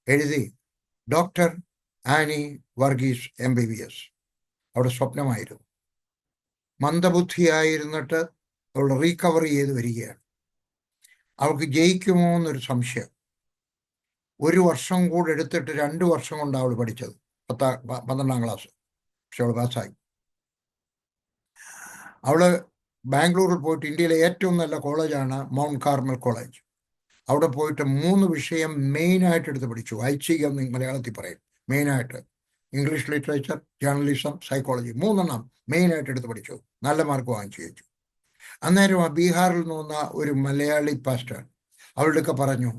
എഴുതി, ഡോക്ടർ ആനി വർഗീസ് MBBS. അവിടെ സ്വപ്നമായിരുന്നു. മന്ദബുദ്ധിയായിരുന്നിട്ട് അവൾ റീകവർ ചെയ്ത് വരികയാണ്. അവൾക്ക് ജയിക്കുമോ എന്നൊരു സംശയം. 1 വർഷം കൂടെ എടുത്തിട്ട് 2 വർഷം കൊണ്ടാണ് അവൾ പഠിച്ചത്, 12ാം ക്ലാസ്. പക്ഷെ അവൾ പാസ്സായി. അവൾ ബാംഗ്ലൂരിൽ പോയിട്ട്, ഇന്ത്യയിലെ ഏറ്റവും നല്ല കോളേജാണ് മൗണ്ട് കാർമൽ കോളേജ്, അവിടെ പോയിട്ട് 3 വിഷയം മെയിനായിട്ട് എടുത്ത് പഠിച്ചു. ഐച്ഛികം മലയാളത്തിൽ പറയും. മെയിനായിട്ട് ഇംഗ്ലീഷ് ലിറ്ററേച്ചർ, ജേർണലിസം, സൈക്കോളജി, 3 മെയിനായിട്ട് എടുത്ത് പഠിച്ചു. നല്ല മാർക്ക് വാങ്ങിച്ചു വെച്ചു. അന്നേരം ബീഹാറിൽ നിന്ന് വന്ന ഒരു മലയാളി പാസ്റ്റർ അവളുടെയൊക്കെ പറഞ്ഞു,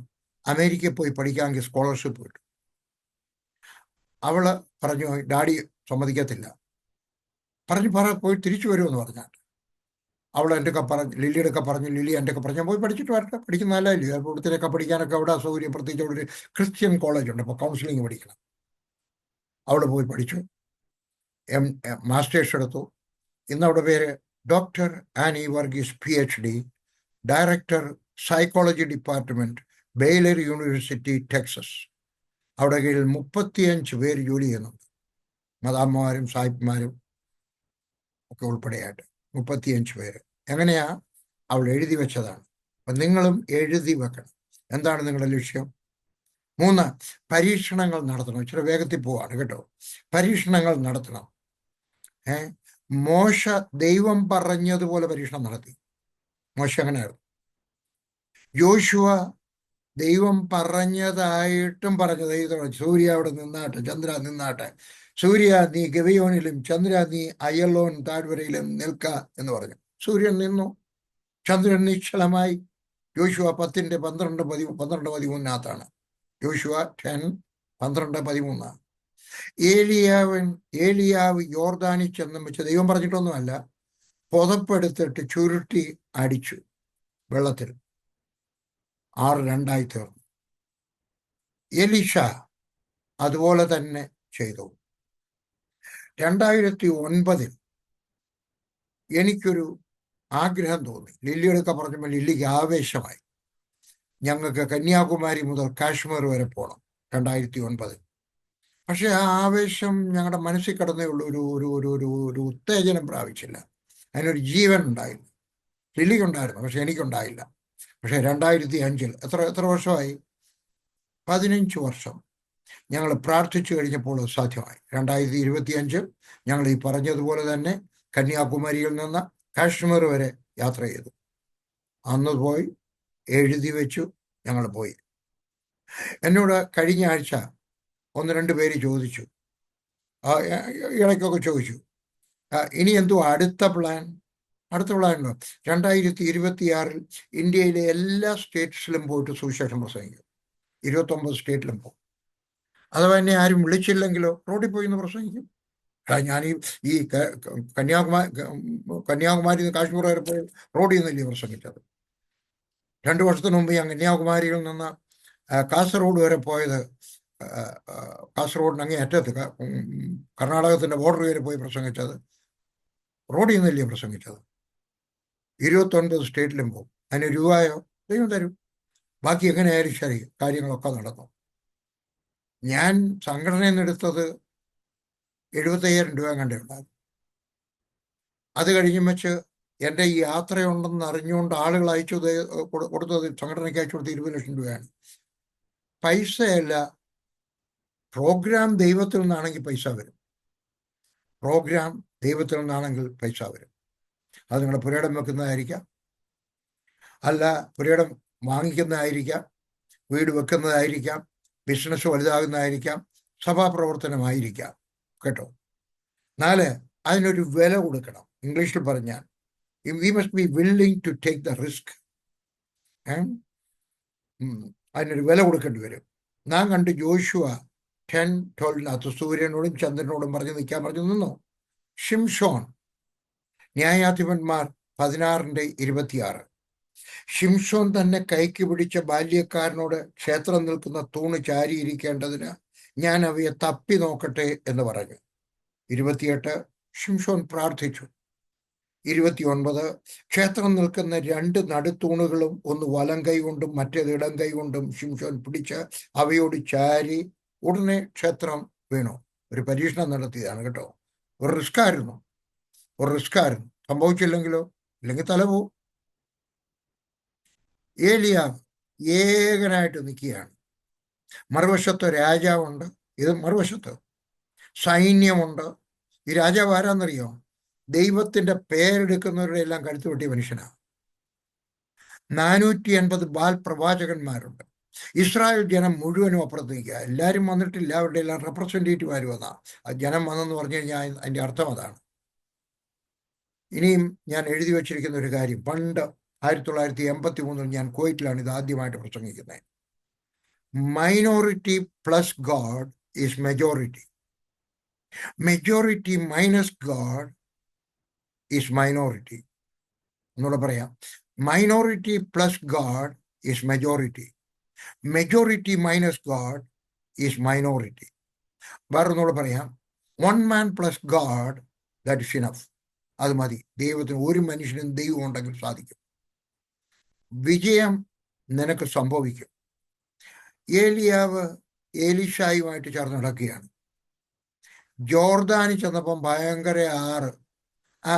അമേരിക്കയിൽ പോയി പഠിക്കാമെങ്കിൽ സ്കോളർഷിപ്പ് കിട്ടും. അവൾ പറഞ്ഞു, ഡാഡി സമ്മതിക്കത്തില്ല. പോയി തിരിച്ചു വരുമെന്ന് പറഞ്ഞാൽ അവൾ എൻ്റെയൊക്കെ പറഞ്ഞു, ലില്ലിയുടെയൊക്കെ പറഞ്ഞു, ലില്ലി എൻ്റെയൊക്കെ പറഞ്ഞു, പോയി പഠിച്ചിട്ട് വരട്ടെ, പഠിക്കുന്നതല്ലേ. ഇവിടുത്തേക്ക് പഠിക്കാനൊക്കെ അവിടെ സൗകര്യം, പ്രത്യേകിച്ച് അവിടെ ഒരു ക്രിസ്ത്യൻ കോളേജുണ്ട്, അപ്പോൾ കൗൺസിലിംഗ് പഠിക്കണം. അവിടെ പോയി പഠിച്ചു, മാസ്റ്റേഴ്സ് എടുത്തു. ഇന്ന് അവിടെ പേര് doctor Annie Varghese PhD, director psychology department, Baylor University, Texas. അവിടെ കീഴിൽ 35 പേര് ജോലി ചെയ്യുന്നുണ്ട്, മദാമ്മമാരും സാഹിബ്മാരും ഒക്കെ ഉൾപ്പെടെയായിട്ട് 35 പേര്. എങ്ങനെയാ? അവൾ എഴുതി വെച്ചതാണ്. അപ്പം നിങ്ങളും എഴുതി വെക്കണം. എന്താണ് നിങ്ങളുടെ ലക്ഷ്യം? 3, പരീക്ഷണങ്ങൾ നടത്തണം. ഇച്ചിരി വേഗത്തിൽ പോവാണ് കേട്ടോ. പരീക്ഷണങ്ങൾ നടത്തണം. മോശ ദൈവം പറഞ്ഞതുപോലെ പരീക്ഷണം നടത്തി. മോശ അങ്ങനെയായിരുന്നു. യോശുവ ദൈവം പറഞ്ഞതായിട്ടും പറഞ്ഞു, ദൈവത്തോട് സൂര്യ അവിടെ നിന്നാട്ടെ, ചന്ദ്ര നിന്നാട്ടെ, സൂര്യ നീ ഗിബെയോനിലും ചന്ദ്ര നീ അയലോൻ താഴ്വരയിലും നിൽക്ക എന്ന് പറഞ്ഞു. സൂര്യൻ നിന്നു, ചന്ദ്രൻ നിശ്ചലമായി. യോശുവ 10:12-13 യോശുവ 10:12-13. ഏലിയാവ് യോർദാനിൽ ചെന്നും വെച്ച് ദൈവം പറഞ്ഞിട്ടൊന്നുമല്ല, പുതപ്പെടുത്തിട്ട് ചുരുട്ടി അടിച്ചു വെള്ളത്തിൽ, 6-2 തീർന്നു. എലീഷ അതുപോലെ തന്നെ ചെയ്തു. 2009 എനിക്കൊരു ആഗ്രഹം തോന്നി. ലില്ലിയോടൊക്കെ പറഞ്ഞപ്പോൾ ലില്ലിക്ക് ആവേശമായി. ഞങ്ങൾക്ക് കന്യാകുമാരി മുതൽ കാശ്മീർ വരെ പോകണം 2009. പക്ഷെ ആ ആവേശം ഞങ്ങളുടെ മനസ്സിൽ കിടന്നേ ഉള്ളൂ, ഒരു ഒരു ഒരു ഒരു ഒരു ഉത്തേജനം പ്രാപിച്ചില്ല. അതിനൊരു ജീവൻ ഉണ്ടായില്ല. ലില്ലിക്കുണ്ടായിരുന്നു, പക്ഷെ എനിക്കുണ്ടായില്ല. പക്ഷെ 2005 എത്ര വർഷമായി? 15 വർഷം ഞങ്ങൾ പ്രാർത്ഥിച്ചു കഴിഞ്ഞപ്പോൾ സാധ്യമായി. 2025 ഞങ്ങൾ ഈ പറഞ്ഞതുപോലെ തന്നെ കന്യാകുമാരിയിൽ നിന്ന് കാശ്മീർ വരെ യാത്ര ചെയ്തു. അന്ന് പോയി എഴുതി വെച്ചു, ഞങ്ങൾ പോയി. എന്നോട് കഴിഞ്ഞ ആഴ്ച 1-2 പേര് ചോദിച്ചു, ഇടയ്ക്കൊക്കെ ചോദിച്ചു, ഇനി എന്തോ അടുത്ത പ്ലാൻ? അടുത്ത പ്ലാനുണ്ടോ? 2026 ഇന്ത്യയിലെ എല്ലാ സ്റ്റേറ്റ്സിലും പോയിട്ട് സുവിശേഷം പ്രസംഗിക്കും. 29 സ്റ്റേറ്റിലും പോകും. അഥവാ എന്നെ ആരും വിളിച്ചില്ലെങ്കിലോ റോഡിൽ പോയി എന്ന് പ്രസംഗിക്കും. ഞാൻ ഈ കന്യാകുമാരി കാശ്മീർ വരെ പോയി റോഡിൽ നിന്നല്ലേ പ്രസംഗിച്ചത്. 2 വർഷത്തിന് മുമ്പ് ഞാൻ കന്യാകുമാരിയിൽ നിന്ന് കാസർഗോഡ് വരെ പോയത്, കാസർഗോഡിന് അങ്ങേ അറ്റത്ത് കർണാടകത്തിന്റെ ബോർഡർ വരെ പോയി പ്രസംഗിച്ചത് റോഡിൽ നിന്നല്ലേ പ്രസംഗിച്ചത്. 29 സ്റ്റേറ്റിലും പോകും. അതിന് രൂപയോ ദൈവം തരും. ബാക്കി എങ്ങനെയായാലും ശരി, കാര്യങ്ങളൊക്കെ നടന്നു. ഞാൻ സംഘടനയിൽ നിന്ന് എടുത്തത് 75,000 രൂപ കണ്ടേ ഉണ്ടാകും. അത് കഴിഞ്ഞും വെച്ച് എൻ്റെ ഈ യാത്രയുണ്ടെന്ന് അറിഞ്ഞുകൊണ്ട് ആളുകൾ അയച്ചു കൊടുത്തത്, സംഘടനയ്ക്ക് അയച്ചു കൊടുത്ത് 20 ലക്ഷം രൂപയാണ്. പൈസയല്ല, പ്രോഗ്രാം ദൈവത്തിൽ നിന്നാണെങ്കിൽ പൈസ വരും. പ്രോഗ്രാം ദൈവത്തിൽ നിന്നാണെങ്കിൽ പൈസ വരും. അത് നിങ്ങളുടെ പുരയിടം വെക്കുന്നതായിരിക്കാം, അല്ല പുരയിടം വാങ്ങിക്കുന്നതായിരിക്കാം, വീട് വെക്കുന്നതായിരിക്കാം, ബിസിനസ് വലുതാകുന്നതായിരിക്കാം, സഭാപ്രവർത്തനമായിരിക്കാം. കേട്ടോ. 4, അതിനൊരു വില കൊടുക്കണം. ഇംഗ്ലീഷിൽ പറഞ്ഞാൽ we must be willing to take the risk. അതിനൊരു വില കൊടുക്കേണ്ടി വരും. നാം കണ്ട് ജോഷുവ 10:12 സൂര്യനോടും ചന്ദ്രനോടും പറഞ്ഞു നിൽക്കാൻ പറഞ്ഞു നിന്നു. ഷിംഷോൻ, ന്യായാധിപന്മാർ 16:26, ഷിംഷോൻ തന്നെ കൈക്ക് പിടിച്ച ബാല്യക്കാരനോട് ക്ഷേത്രം നിൽക്കുന്ന തൂണ് ചാരിയിരിക്കേണ്ടതിന് ഞാൻ അവയെ തപ്പി നോക്കട്ടെ എന്ന് പറഞ്ഞു. 28, ഷിംഷോൻ പ്രാർത്ഥിച്ചു. 29, ക്ഷേത്രം നിൽക്കുന്ന 2 നടുത്തൂണുകളും ഒന്ന് വലം കൈ കൊണ്ടും മറ്റേത് ഇടം കൈ കൊണ്ടും ഷിംഷോൻ പിടിച്ച് അവയോട് ചാരി. ഉടനെ ക്ഷേത്രം വീണു. ഒരു പരീക്ഷണം നടത്തിയതാണ് കേട്ടോ. ഒരു റിസ്ക് ആയിരുന്നു. സംഭവിച്ചില്ലെങ്കിലോ? ഇല്ലെങ്കിൽ തല പോവും. ഏലിയാവ് ഏകനായിട്ട് നിൽക്കുകയാണ്. മറുവശത്ത് രാജാവുണ്ട്, ഇത് മറുവശത്ത് സൈന്യമുണ്ട്. ഈ രാജാവ് ആരാന്നറിയോ? ദൈവത്തിന്റെ പേരെടുക്കുന്നവരുടെ എല്ലാം കഴുത്ത് വെട്ടിയ മനുഷ്യനാണ്. 480 ബാൽ പ്രവാചകന്മാരുണ്ട്. ഇസ്രായേൽ ജനം മുഴുവനും അപ്പുറത്ത് നിൽക്കുക. എല്ലാവരും വന്നിട്ടില്ല, അവരുടെ എല്ലാം റെപ്രസെൻറ്റേറ്റീവ് വന്നാ. ജനം വന്നെന്ന് പറഞ്ഞു കഴിഞ്ഞാൽ അതിൻ്റെ അർത്ഥം അതാണ്. ഇനിയും ഞാൻ എഴുതി വച്ചിരിക്കുന്ന ഒരു കാര്യം, പണ്ട് 1983 ഞാൻ കുവൈറ്റിലാണ് ഇത് ആദ്യമായിട്ട് പ്രസംഗിക്കുന്നത്. Minority plus God is majority. Majority minus God is minority. എന്നൂടെ പറയാം. Minority plus God is majority. Majority minus God is minority. വേറൊന്നുകൂടെ പറയാം. 1 man plus God, that is enough. അത് മതി. ദൈവത്തിന് ഒരു മനുഷ്യനും ദൈവം ഉണ്ടെങ്കിൽ സാധിക്കും. വിജയം നിനക്ക് സംഭവിക്കും. ഏലിയാവ് ഏലീഷായുമായിട്ട് ചേർന്ന് നടക്കുകയാണ്. ജോർദാനിൽ ചെന്നപ്പം ഭയങ്കര ആറ്.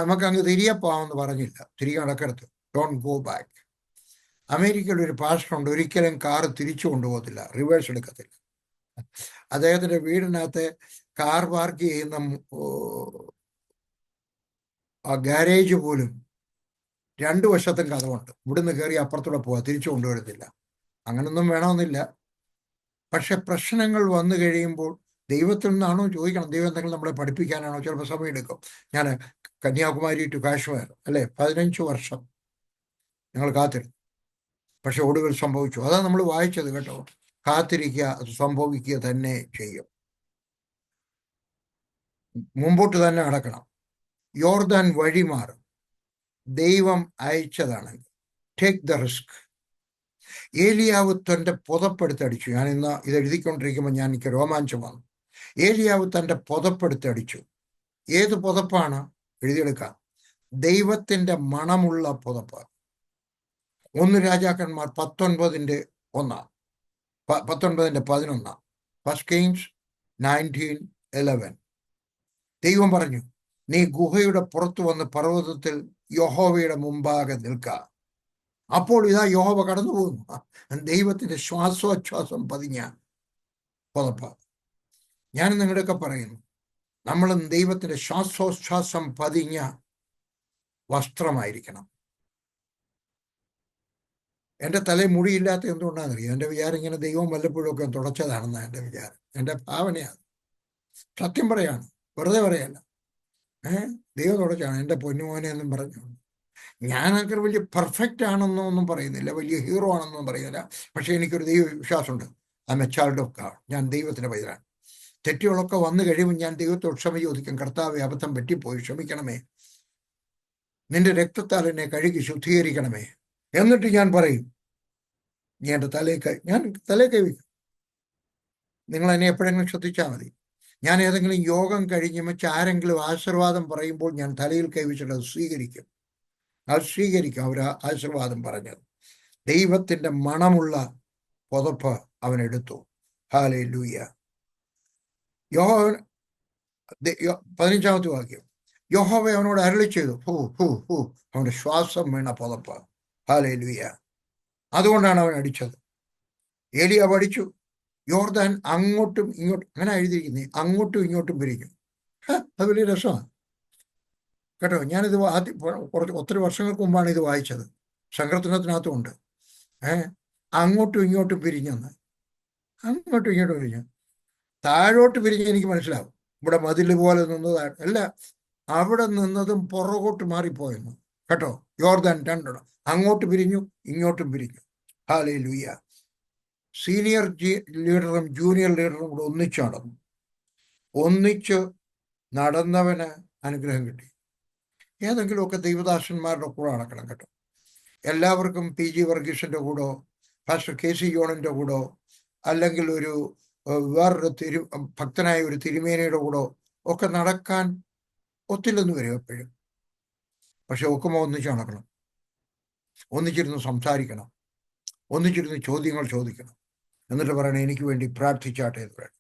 നമുക്ക് അങ്ങ് തിരികെ പോകാമെന്ന് പറഞ്ഞില്ല. തിരികെ നടക്കരുത്. Don't go back. അമേരിക്കയിൽ ഒരു പാസ്റ്ററുണ്ട്, ഒരിക്കലും കാറ് തിരിച്ചു കൊണ്ടുപോകത്തില്ല, റിവേഴ്സ് എടുക്കത്തില്ല. അദ്ദേഹത്തിന്റെ വീടിനകത്ത് കാർ പാർക്ക് ചെയ്യുന്ന ആ ഗാരേജ് പോലും 2 വശത്തും കഥവുണ്ട്. ഇവിടുന്ന് കയറി അപ്പുറത്തൂടെ പോവാ, തിരിച്ചു കൊണ്ടുവരത്തില്ല. അങ്ങനൊന്നും വേണമെന്നില്ല. പക്ഷെ പ്രശ്നങ്ങൾ വന്നു കഴിയുമ്പോൾ ദൈവത്തിൽ നിന്നാണോ ചോദിക്കണം. ദൈവം എന്തെങ്കിലും നമ്മളെ പഠിപ്പിക്കാനാണോ? ചിലപ്പോൾ സമയമെടുക്കും. ഞാൻ കന്യാകുമാരി ടു കാശ്മീർ 15 വർഷം ഞങ്ങൾ കാത്തിരുന്നു. പക്ഷെ ഒടുവിൽ സംഭവിച്ചു. അതാണ് നമ്മൾ വായിച്ചത് കേട്ടോ. കാത്തിരിക്കുക, അത് സംഭവിക്കുക തന്നെ ചെയ്യും. മുമ്പോട്ട് തന്നെ നടക്കണം. യോർദാൻ വഴി മാറും. ദൈവം അയച്ചതാണെങ്കിൽ ടേക്ക് ദ റിസ്ക്. ഏലിയാവ് തൻ്റെ പുതപ്പെടുത്തടിച്ചു. ഞാൻ ഇന്ന് ഇത് എഴുതിക്കൊണ്ടിരിക്കുമ്പോൾ എനിക്ക് രോമാഞ്ചം വന്നു. ഏലിയാവ് തൻ്റെ പുതപ്പെടുത്തടിച്ചു. ഏത് പുതപ്പാണ്? എഴുതിയെടുക്കാം. ദൈവത്തിൻ്റെ മണമുള്ള പുതപ്പ്. 1 രാജാക്കന്മാർ 19:11. First Kings 19:11. ദൈവം പറഞ്ഞു, നീ ഗുഹയുടെ പുറത്തു വന്ന് പർവ്വതത്തിൽ യഹോവയുടെ മുമ്പാകെ നിൽക്കുക. അപ്പോൾ ഇതാ യഹോവ കടന്നു പോകുന്നു. ദൈവത്തിന്റെ ശ്വാസോച്ഛ്വാസം പതിഞ്ഞ പുതപ്പ്. ഞാൻ നിങ്ങളുടെയൊക്കെ പറയുന്നു, നമ്മളും ദൈവത്തിന്റെ ശ്വാസോച്ഛ്വാസം പതിഞ്ഞ വസ്ത്രമായിരിക്കണം. എൻ്റെ തലയിൽ മുടിയില്ലാത്ത എന്തുകൊണ്ടാണെന്നറിയാം? എൻ്റെ വിചാരം ഇങ്ങനെ ദൈവം വല്ലപ്പോഴും ഒക്കെ തുടച്ചതാണെന്നാണ് എൻ്റെ വിചാരം. എൻ്റെ ഭാവനയാണ്. സത്യം പറയാണ്, വെറുതെ പറയല്ല. ദൈവം തുടച്ചാണ് എൻ്റെ പൊന്നുമോനെ എന്നും പറഞ്ഞു. ഞാനൊക്കെ വലിയ പെർഫെക്റ്റ് ആണെന്നോ ഒന്നും പറയുന്നില്ല, വലിയ ഹീറോ ആണെന്നൊന്നും പറയുന്നില്ല. പക്ഷെ എനിക്കൊരു ദൈവ വിശ്വാസമുണ്ട്. I M A child of God. ഞാൻ ദൈവത്തിൻ്റെ പൈതലാണ്. തെറ്റുകളൊക്കെ വന്നു കഴിയുമ്പോൾ ഞാൻ ദൈവത്തോട് ക്ഷമ ചോദിക്കും. കർത്താവെ, അബദ്ധം പറ്റിപ്പോയി, ക്ഷമിക്കണമേ. നിന്റെ രക്തത്താൽ എന്നെ കഴുകി ശുദ്ധീകരിക്കണമേ. എന്നിട്ട് ഞാൻ പറയും, ഞാൻ തലേ കൈവയ്ക്കും. നിങ്ങൾ എന്നെ എപ്പോഴെങ്കിലും ശ്രദ്ധിച്ചാൽ മതി. ഞാൻ ഏതെങ്കിലും യോഗം കഴിഞ്ഞ് ആരെങ്കിലും ആശീർവാദം പറയുമ്പോൾ ഞാൻ തലയിൽ കൈവച്ചിട്ട് അത് സ്വീകരിക്കും. അവർ ആശീർവാദം പറഞ്ഞത്. ദൈവത്തിന്റെ മണമുള്ള പുതപ്പ് അവൻ എടുത്തു. ഹല്ലേലൂയ. 15-ാമത്തെ വാക്യം. യഹോവ അവനോട് അരുളി ചെയ്തു, അവന്റെ ശ്വാസം വീണ പുതപ്പ്. ഹല്ലേലൂയ. അതുകൊണ്ടാണ് അവൻ അടിച്ചത്. ഏലിയാ പഠിച്ചു. യോർദാൻ അങ്ങോട്ടും ഇങ്ങോട്ടും, അങ്ങനെ എഴുതിയിരിക്കുന്നത്, അങ്ങോട്ടും ഇങ്ങോട്ടും പിരിക്കും. അത് വലിയ രസമാണ് കേട്ടോ. ഞാനിത് ഒത്തിരി വർഷങ്ങൾക്ക് മുമ്പാണ് ഇത് വായിച്ചത്. സങ്കീർത്തനത്തിനകത്തുമുണ്ട്. അങ്ങോട്ടും ഇങ്ങോട്ടും പിരിഞ്ഞെന്ന്. അങ്ങോട്ടും ഇങ്ങോട്ടും പിരിഞ്ഞു. താഴോട്ട് പിരിഞ്ഞ് എനിക്ക് മനസ്സിലാവും. ഇവിടെ മതിൽ പോലെ നിന്നതാണ്. അല്ല, അവിടെ നിന്നതും പുറകോട്ട് മാറിപ്പോയെന്ന് കേട്ടോ. യോർദാൻ രണ്ടെണ്ണം അങ്ങോട്ട് പിരിഞ്ഞു, ഇങ്ങോട്ടും പിരിഞ്ഞു. ഹല്ലേലൂയ. സീനിയർ ലീഡറും ജൂനിയർ ലീഡറും കൂടെ ഒന്നിച്ച് നടന്നവന് അനുഗ്രഹം കിട്ടി. ഏതെങ്കിലുമൊക്കെ ദൈവദാസന്മാരുടെ കൂടെ നടക്കണം കേട്ടോ. എല്ലാവർക്കും PG വർഗീസിന്റെ കൂടോ പാസ്റ്റർ KC ജോണിന്റെ കൂടോ അല്ലെങ്കിൽ വേറൊരു ഭക്തനായ ഒരു തിരുമേനയുടെ കൂടോ ഒക്കെ നടക്കാൻ ഒത്തില്ലെന്ന് വരും എപ്പോഴും. പക്ഷെ ഒക്കുമ്പോൾ ഒന്നിച്ച് നടക്കണം, ഒന്നിച്ചിരുന്ന് സംസാരിക്കണം, ഒന്നിച്ചിരുന്ന് ചോദ്യങ്ങൾ ചോദിക്കണം. എന്നിട്ട് പറയണം, എനിക്ക് വേണ്ടി പ്രാർത്ഥിച്ചാട്ടെ എന്ന് പറയണം.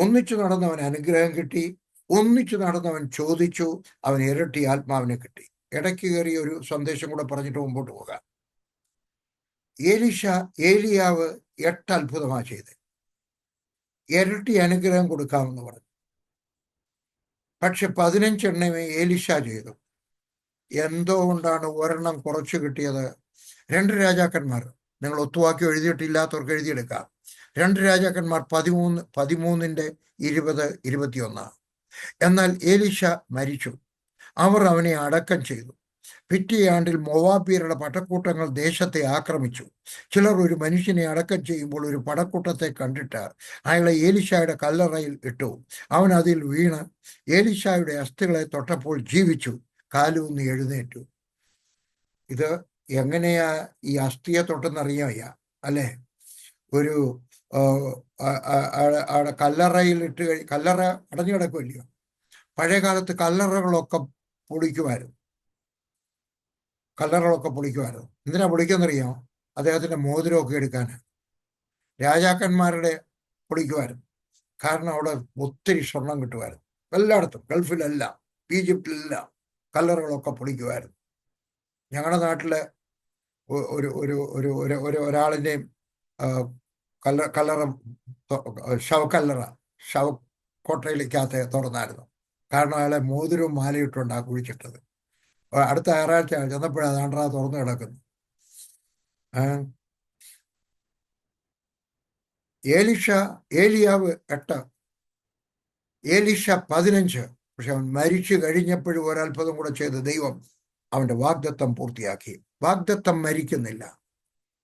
ഒന്നിച്ചു നടന്നവൻ അനുഗ്രഹം കിട്ടി. ഒന്നിച്ചു നടന്നവൻ ചോദിച്ചു, അവൻ ഇരട്ടി ആത്മാവിനെ കിട്ടി. ഇടയ്ക്ക് കയറി ഒരു സന്ദേശം കൂടെ പറഞ്ഞിട്ട് മുമ്പോട്ട് പോകാം. ഏലിയാവ് 8 അത്ഭുതമാ ചെയ്ത്. ഇരട്ടി അനുഗ്രഹം കൊടുക്കാമെന്ന് പറഞ്ഞു. പക്ഷെ 15 എണ്ണമേ ഏലീശ ചെയ്തു. എന്തോ കൊണ്ടാണ് ഒരെണ്ണം കുറച്ചു കിട്ടിയത്? 2 രാജാക്കന്മാർ, നിങ്ങൾ ഒത്തുവാക്യം എഴുതിയിട്ടില്ലാത്തവർക്ക് എഴുതിയെടുക്കാം. 2 രാജാക്കന്മാർ 13:20-21. എന്നാൽ ഏലീശ മരിച്ചു. അവർ അവനെ അടക്കം ചെയ്തു. പിറ്റേ ആണ്ടിൽ മോവാബ്യരുടെ പടക്കൂട്ടങ്ങൾ ദേശത്തെ ആക്രമിച്ചു. ചിലർ ഒരു മനുഷ്യനെ അടക്കം ചെയ്യുമ്പോൾ ഒരു പടക്കൂട്ടത്തെ കണ്ടിട്ട് അയാളെ ഏലീശായുടെ കല്ലറയിൽ ഇട്ടു. അവൻ അതിൽ വീണ് ഏലീശായുടെ അസ്ഥികളെ തൊട്ടപ്പോൾ ജീവിച്ചു, കാലൂന്നി എഴുന്നേറ്റു. ഇത് എങ്ങനെയാ ഈ അസ്ഥിയെ തൊട്ടെന്നറിയാമയ്യ അല്ലേ? ഒരു കല്ലറയിൽ കല്ലറ അടഞ്ഞു കിടക്കുമല്ലയോ? പഴയ കാലത്ത് കല്ലറകളൊക്കെ പൊളിക്കുമായിരുന്നു. എന്തിനാ പൊളിക്കുമെന്നറിയാമോ? അദ്ദേഹത്തിന്റെ മോതിരമൊക്കെ എടുക്കാൻ. രാജാക്കന്മാരുടെ പൊളിക്കുമായിരുന്നു. കാരണം അവിടെ ഒത്തിരി സ്വർണം കിട്ടുമായിരുന്നു. എല്ലായിടത്തും, ഗൾഫിലെല്ലാം, ഈജിപ്തിലെല്ലാം കല്ലറകളൊക്കെ പൊളിക്കുമായിരുന്നു. ഞങ്ങളുടെ നാട്ടിലെ ഒരാളിൻ്റെയും കല്ലറ ശവക്കോട്ടയിലേക്കകത്ത് തുറന്നായിരുന്നു. കാരണം അയാളെ മോതിരവും മാലയിട്ടുണ്ടാ കുഴിച്ചിട്ടത്. അടുത്ത ഞായറാഴ്ച ചെന്നപ്പോഴാണ് അതാണ്ടാ തുറന്നു കിടക്കുന്നു. ഏലിയാവ് 8, ഏലീശ 15. പക്ഷെ അവൻ മരിച്ചു കഴിഞ്ഞപ്പോഴും ഒരത്ഭുതം കൂടെ ചെയ്ത് ദൈവം അവന്റെ വാഗ്ദത്തം പൂർത്തിയാക്കി. വാഗ്ദത്തം മരിക്കുന്നില്ല.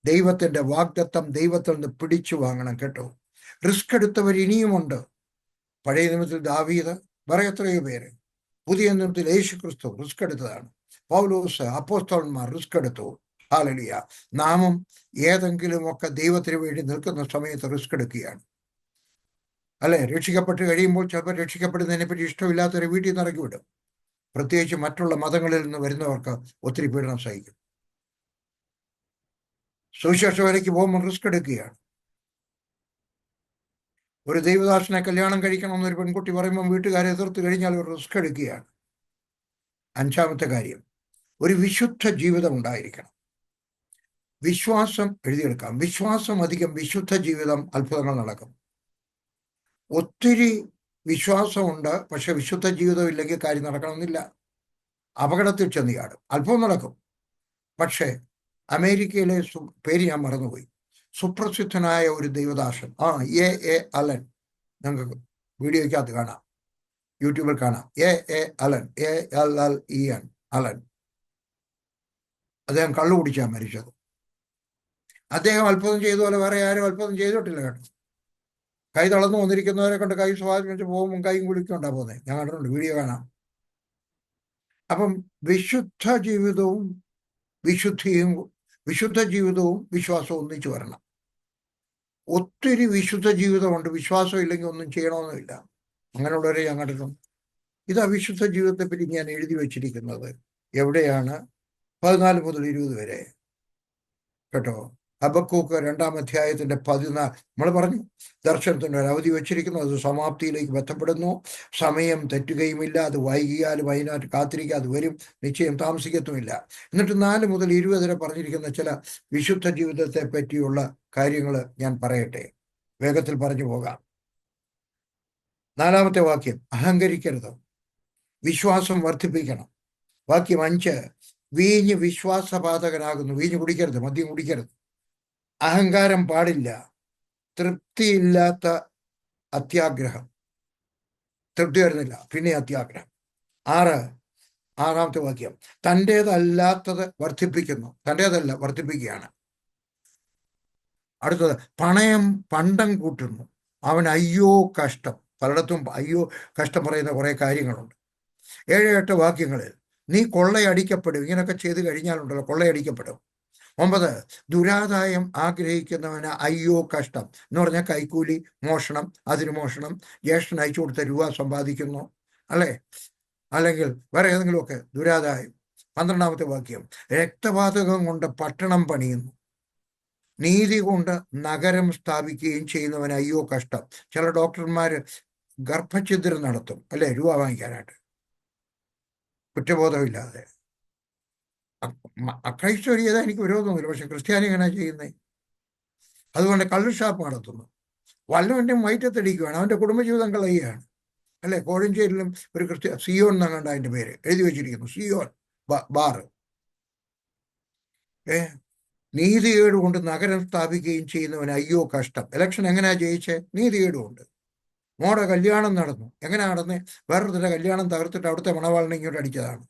ദൈവത്തിന്റെ വാഗ്ദത്തം ദൈവത്തിൽ നിന്ന് പിടിച്ചു വാങ്ങണം കേട്ടോ. റിസ്ക് എടുത്തവർ ഇനിയുമുണ്ട്. പഴയ നിയമത്തിൽ ദാവീദ്, വേറെ എത്രയോ പേര്. പുതിയ നിയമത്തിൽ യേശുക്രിസ്തു റിസ്ക് എടുത്തതാണ്. പൗലോസ്, അപ്പോസ്തലന്മാർ റിസ്ക് എടുത്തു. ഹല്ലേലൂയ. നാമും ഏതെങ്കിലുമൊക്കെ ദൈവത്തിന് വേണ്ടി നിൽക്കുന്ന സമയത്ത് റിസ്ക് എടുക്കുകയാണ് അല്ലെ? രക്ഷിക്കപ്പെട്ട് കഴിയുമ്പോൾ ചിലപ്പോൾ രക്ഷിക്കപ്പെടുന്നതിനെ പറ്റി ഇഷ്ടമില്ലാത്തവരെ വീട്ടിൽ നിന്ന് ഇറക്കി വിടും. പ്രത്യേകിച്ച് മറ്റുള്ള മതങ്ങളിൽ നിന്ന് വരുന്നവർക്ക് ഒത്തിരി പീഡനം സഹിക്കും. സുവിശേഷ വേലയ്ക്ക് പോകുമ്പോൾ റിസ്ക് എടുക്കുകയാണ്. ഒരു ദൈവദാസനെ കല്യാണം കഴിക്കണമെന്ന് ഒരു പെൺകുട്ടി പറയുമ്പോൾ വീട്ടുകാരെ എതിർത്ത് കഴിഞ്ഞാൽ ഒരു റിസ്ക് എടുക്കുകയാണ്. 5-ാമത്തെ കാര്യം, ഒരു വിശുദ്ധ ജീവിതം ഉണ്ടായിരിക്കണം. വിശ്വാസം എഴുതിയെടുക്കാം. വിശ്വാസം അധികം വിശുദ്ധ ജീവിതം അത്ഭുതങ്ങൾ നടക്കും. ഒത്തിരി വിശ്വാസമുണ്ട്, പക്ഷെ വിശുദ്ധ ജീവിതം ഇല്ലെങ്കിൽ കാര്യം നടക്കണമെന്നില്ല. അപകടത്തിൽ ചെന്ന് ചാടും. അത്ഭുതം നടക്കും. പക്ഷേ അമേരിക്കയിലെ പേര് ഞാൻ മറന്നുപോയി, സുപ്രസിദ്ധനായ ഒരു ദൈവദാസൻ, എ അലൻ, നിങ്ങൾക്ക് വീഡിയോയ്ക്കകത്ത് കാണാം, യൂട്യൂബിൽ കാണാം. A Allen, ALLEN, Allen. അദ്ദേഹം കള്ളു കുടിച്ചാൽ മരിച്ചത്. അദ്ദേഹം അത്ഭുതം ചെയ്തതുപോലെ വേറെ ആരും അത്ഭുതം ചെയ്തിട്ടില്ല കേട്ടോ. കൈ തളർന്നു വന്നിരിക്കുന്നവരെ കൊണ്ട് കൈ സ്വാധീനിച്ച് പോകുമ്പോൾ കൈയും കുടിക്കൊണ്ടാ പോകുന്നത്. ഞാൻ കണ്ടിട്ടുണ്ട്, വീഡിയോ കാണാം. അപ്പം വിശുദ്ധ ജീവിതവും വിശുദ്ധ ജീവിതവും വിശ്വാസവും ഒന്നിച്ചു വരണം. ഒത്തിരി വിശുദ്ധ ജീവിതമുണ്ട്, വിശ്വാസം ഇല്ലെങ്കിൽ ഒന്നും ചെയ്യണമെന്നില്ല. അങ്ങനെയുള്ളവരെ ഞാൻ കണ്ടിട്ടുണ്ട്. ഇത് അവിശുദ്ധ ജീവിതത്തെ പറ്റി ഞാൻ എഴുതി വച്ചിരിക്കുന്നത് എവിടെയാണ്? 14 മുതൽ 20 വരെ കേട്ടോ. ഹബക്കൂക്ക് 2-ാം അധ്യായത്തിന്റെ 14. നമ്മൾ പറഞ്ഞു ദർശനത്തിന് ഒരു അവധി വെച്ചിരിക്കുന്നു, അത് സമാപ്തിയിലേക്ക് ബന്ധപ്പെടുന്നു. സമയം തെറ്റുകയുമില്ല, അത് വൈകിയാലും അതിനായിട്ട് കാത്തിരിക്കുക, അത് വരും, നിശ്ചയം താമസിക്കത്തുമില്ല. എന്നിട്ട് 4 മുതൽ 20 വരെ പറഞ്ഞിരിക്കുന്ന ചില വിശുദ്ധ ജീവിതത്തെ പറ്റിയുള്ള കാര്യങ്ങൾ ഞാൻ പറയട്ടെ, വേഗത്തിൽ പറഞ്ഞു പോകാം. 4-ാമത്തെ വാക്യം, അഹങ്കരിക്കരുത്, വിശ്വാസം വർദ്ധിപ്പിക്കണം. വാക്യം 5, വീഞ്ഞ് വിശ്വാസപാതകനാകുന്നു, വീഞ്ഞ് കുടിക്കരുത്, മദ്യം കുടിക്കരുത്. അഹങ്കാരം പാടില്ല, തൃപ്തിയില്ലാത്ത അത്യാഗ്രഹം, തൃപ്തി വരുന്നില്ല, പിന്നെ അത്യാഗ്രഹം. 6-ാമത്തെ വാക്യം, തൻ്റേതല്ലാത്തത് വർദ്ധിപ്പിക്കുന്നു, തൻ്റേതല്ല വർദ്ധിപ്പിക്കുകയാണ്. അടുത്തത്, പണ്ടം കൂട്ടുന്നു, അവൻ അയ്യോ കഷ്ടം. പലയിടത്തും അയ്യോ കഷ്ടം പറയുന്ന കുറേ കാര്യങ്ങളുണ്ട്. 7-8 വാക്യങ്ങളിൽ നീ കൊള്ളയടിക്കപ്പെടും, ഇങ്ങനെയൊക്കെ ചെയ്ത് കഴിഞ്ഞാലുണ്ടല്ലോ കൊള്ളയടിക്കപ്പെടും. 9, ദുരാദായം ആഗ്രഹിക്കുന്നവന് അയ്യോ കഷ്ടം എന്ന് പറഞ്ഞാൽ കൈക്കൂലി, മോഷണം, അതിന് മോഷണം, ജ്യേഷ്ഠൻ അയച്ചു കൊടുത്ത രൂപ സമ്പാദിക്കുന്നു, അല്ലേ, അല്ലെങ്കിൽ വേറെ ഏതെങ്കിലുമൊക്കെ ദുരാദായം. 12-ാമത്തെ വാക്യം, രക്തപാതകം കൊണ്ട് പട്ടണം പണിയുന്നു, നീതി കൊണ്ട് നഗരം സ്ഥാപിക്കുകയും ചെയ്യുന്നവന് അയ്യോ കഷ്ടം. ചില ഡോക്ടർമാർ ഗർഭഛിദ്രം നടത്തും, അല്ലേ, രൂപ വാങ്ങിക്കാനായിട്ട്, കുറ്റബോധമില്ലാതെ. ക്രൈസ്തവർ ചെയ്താൽ എനിക്ക് വിരോധമൊന്നുമില്ല, പക്ഷെ ക്രിസ്ത്യാനി എങ്ങനെ ചെയ്യുന്നത്? അതുകൊണ്ട് കള്ള് ഷാപ്പ് നടത്തുന്നു, വല്ലവൻ്റെ വയറ്റത്തടിക്കുകയാണ്, അവൻ്റെ കുടുംബജീവിതം കളയുകയാണ്, അല്ലേ. കോഴഞ്ചേരിയിലും ഒരു സിയോൺ എന്നങ്ങാണ്ട് അതിൻ്റെ പേര് എഴുതി വെച്ചിരിക്കുന്നു, സിയോൺ ബാർ. നീതികേട് കൊണ്ട് നഗരം സ്ഥാപിക്കുകയും ചെയ്യുന്നവന് അയ്യോ കഷ്ടം. ഇലക്ഷൻ എങ്ങനെയാ ജയിച്ചേ? നീതികേട് കൊണ്ട്. മോടെ കല്യാണം നടന്നു, എങ്ങനെയാ നടന്നേ? വേറൊരു കല്യാണം തകർത്തിട്ട് അവിടുത്തെ മണവാളിനെ ഇങ്ങോട്ട് അടിച്ചതാണ്.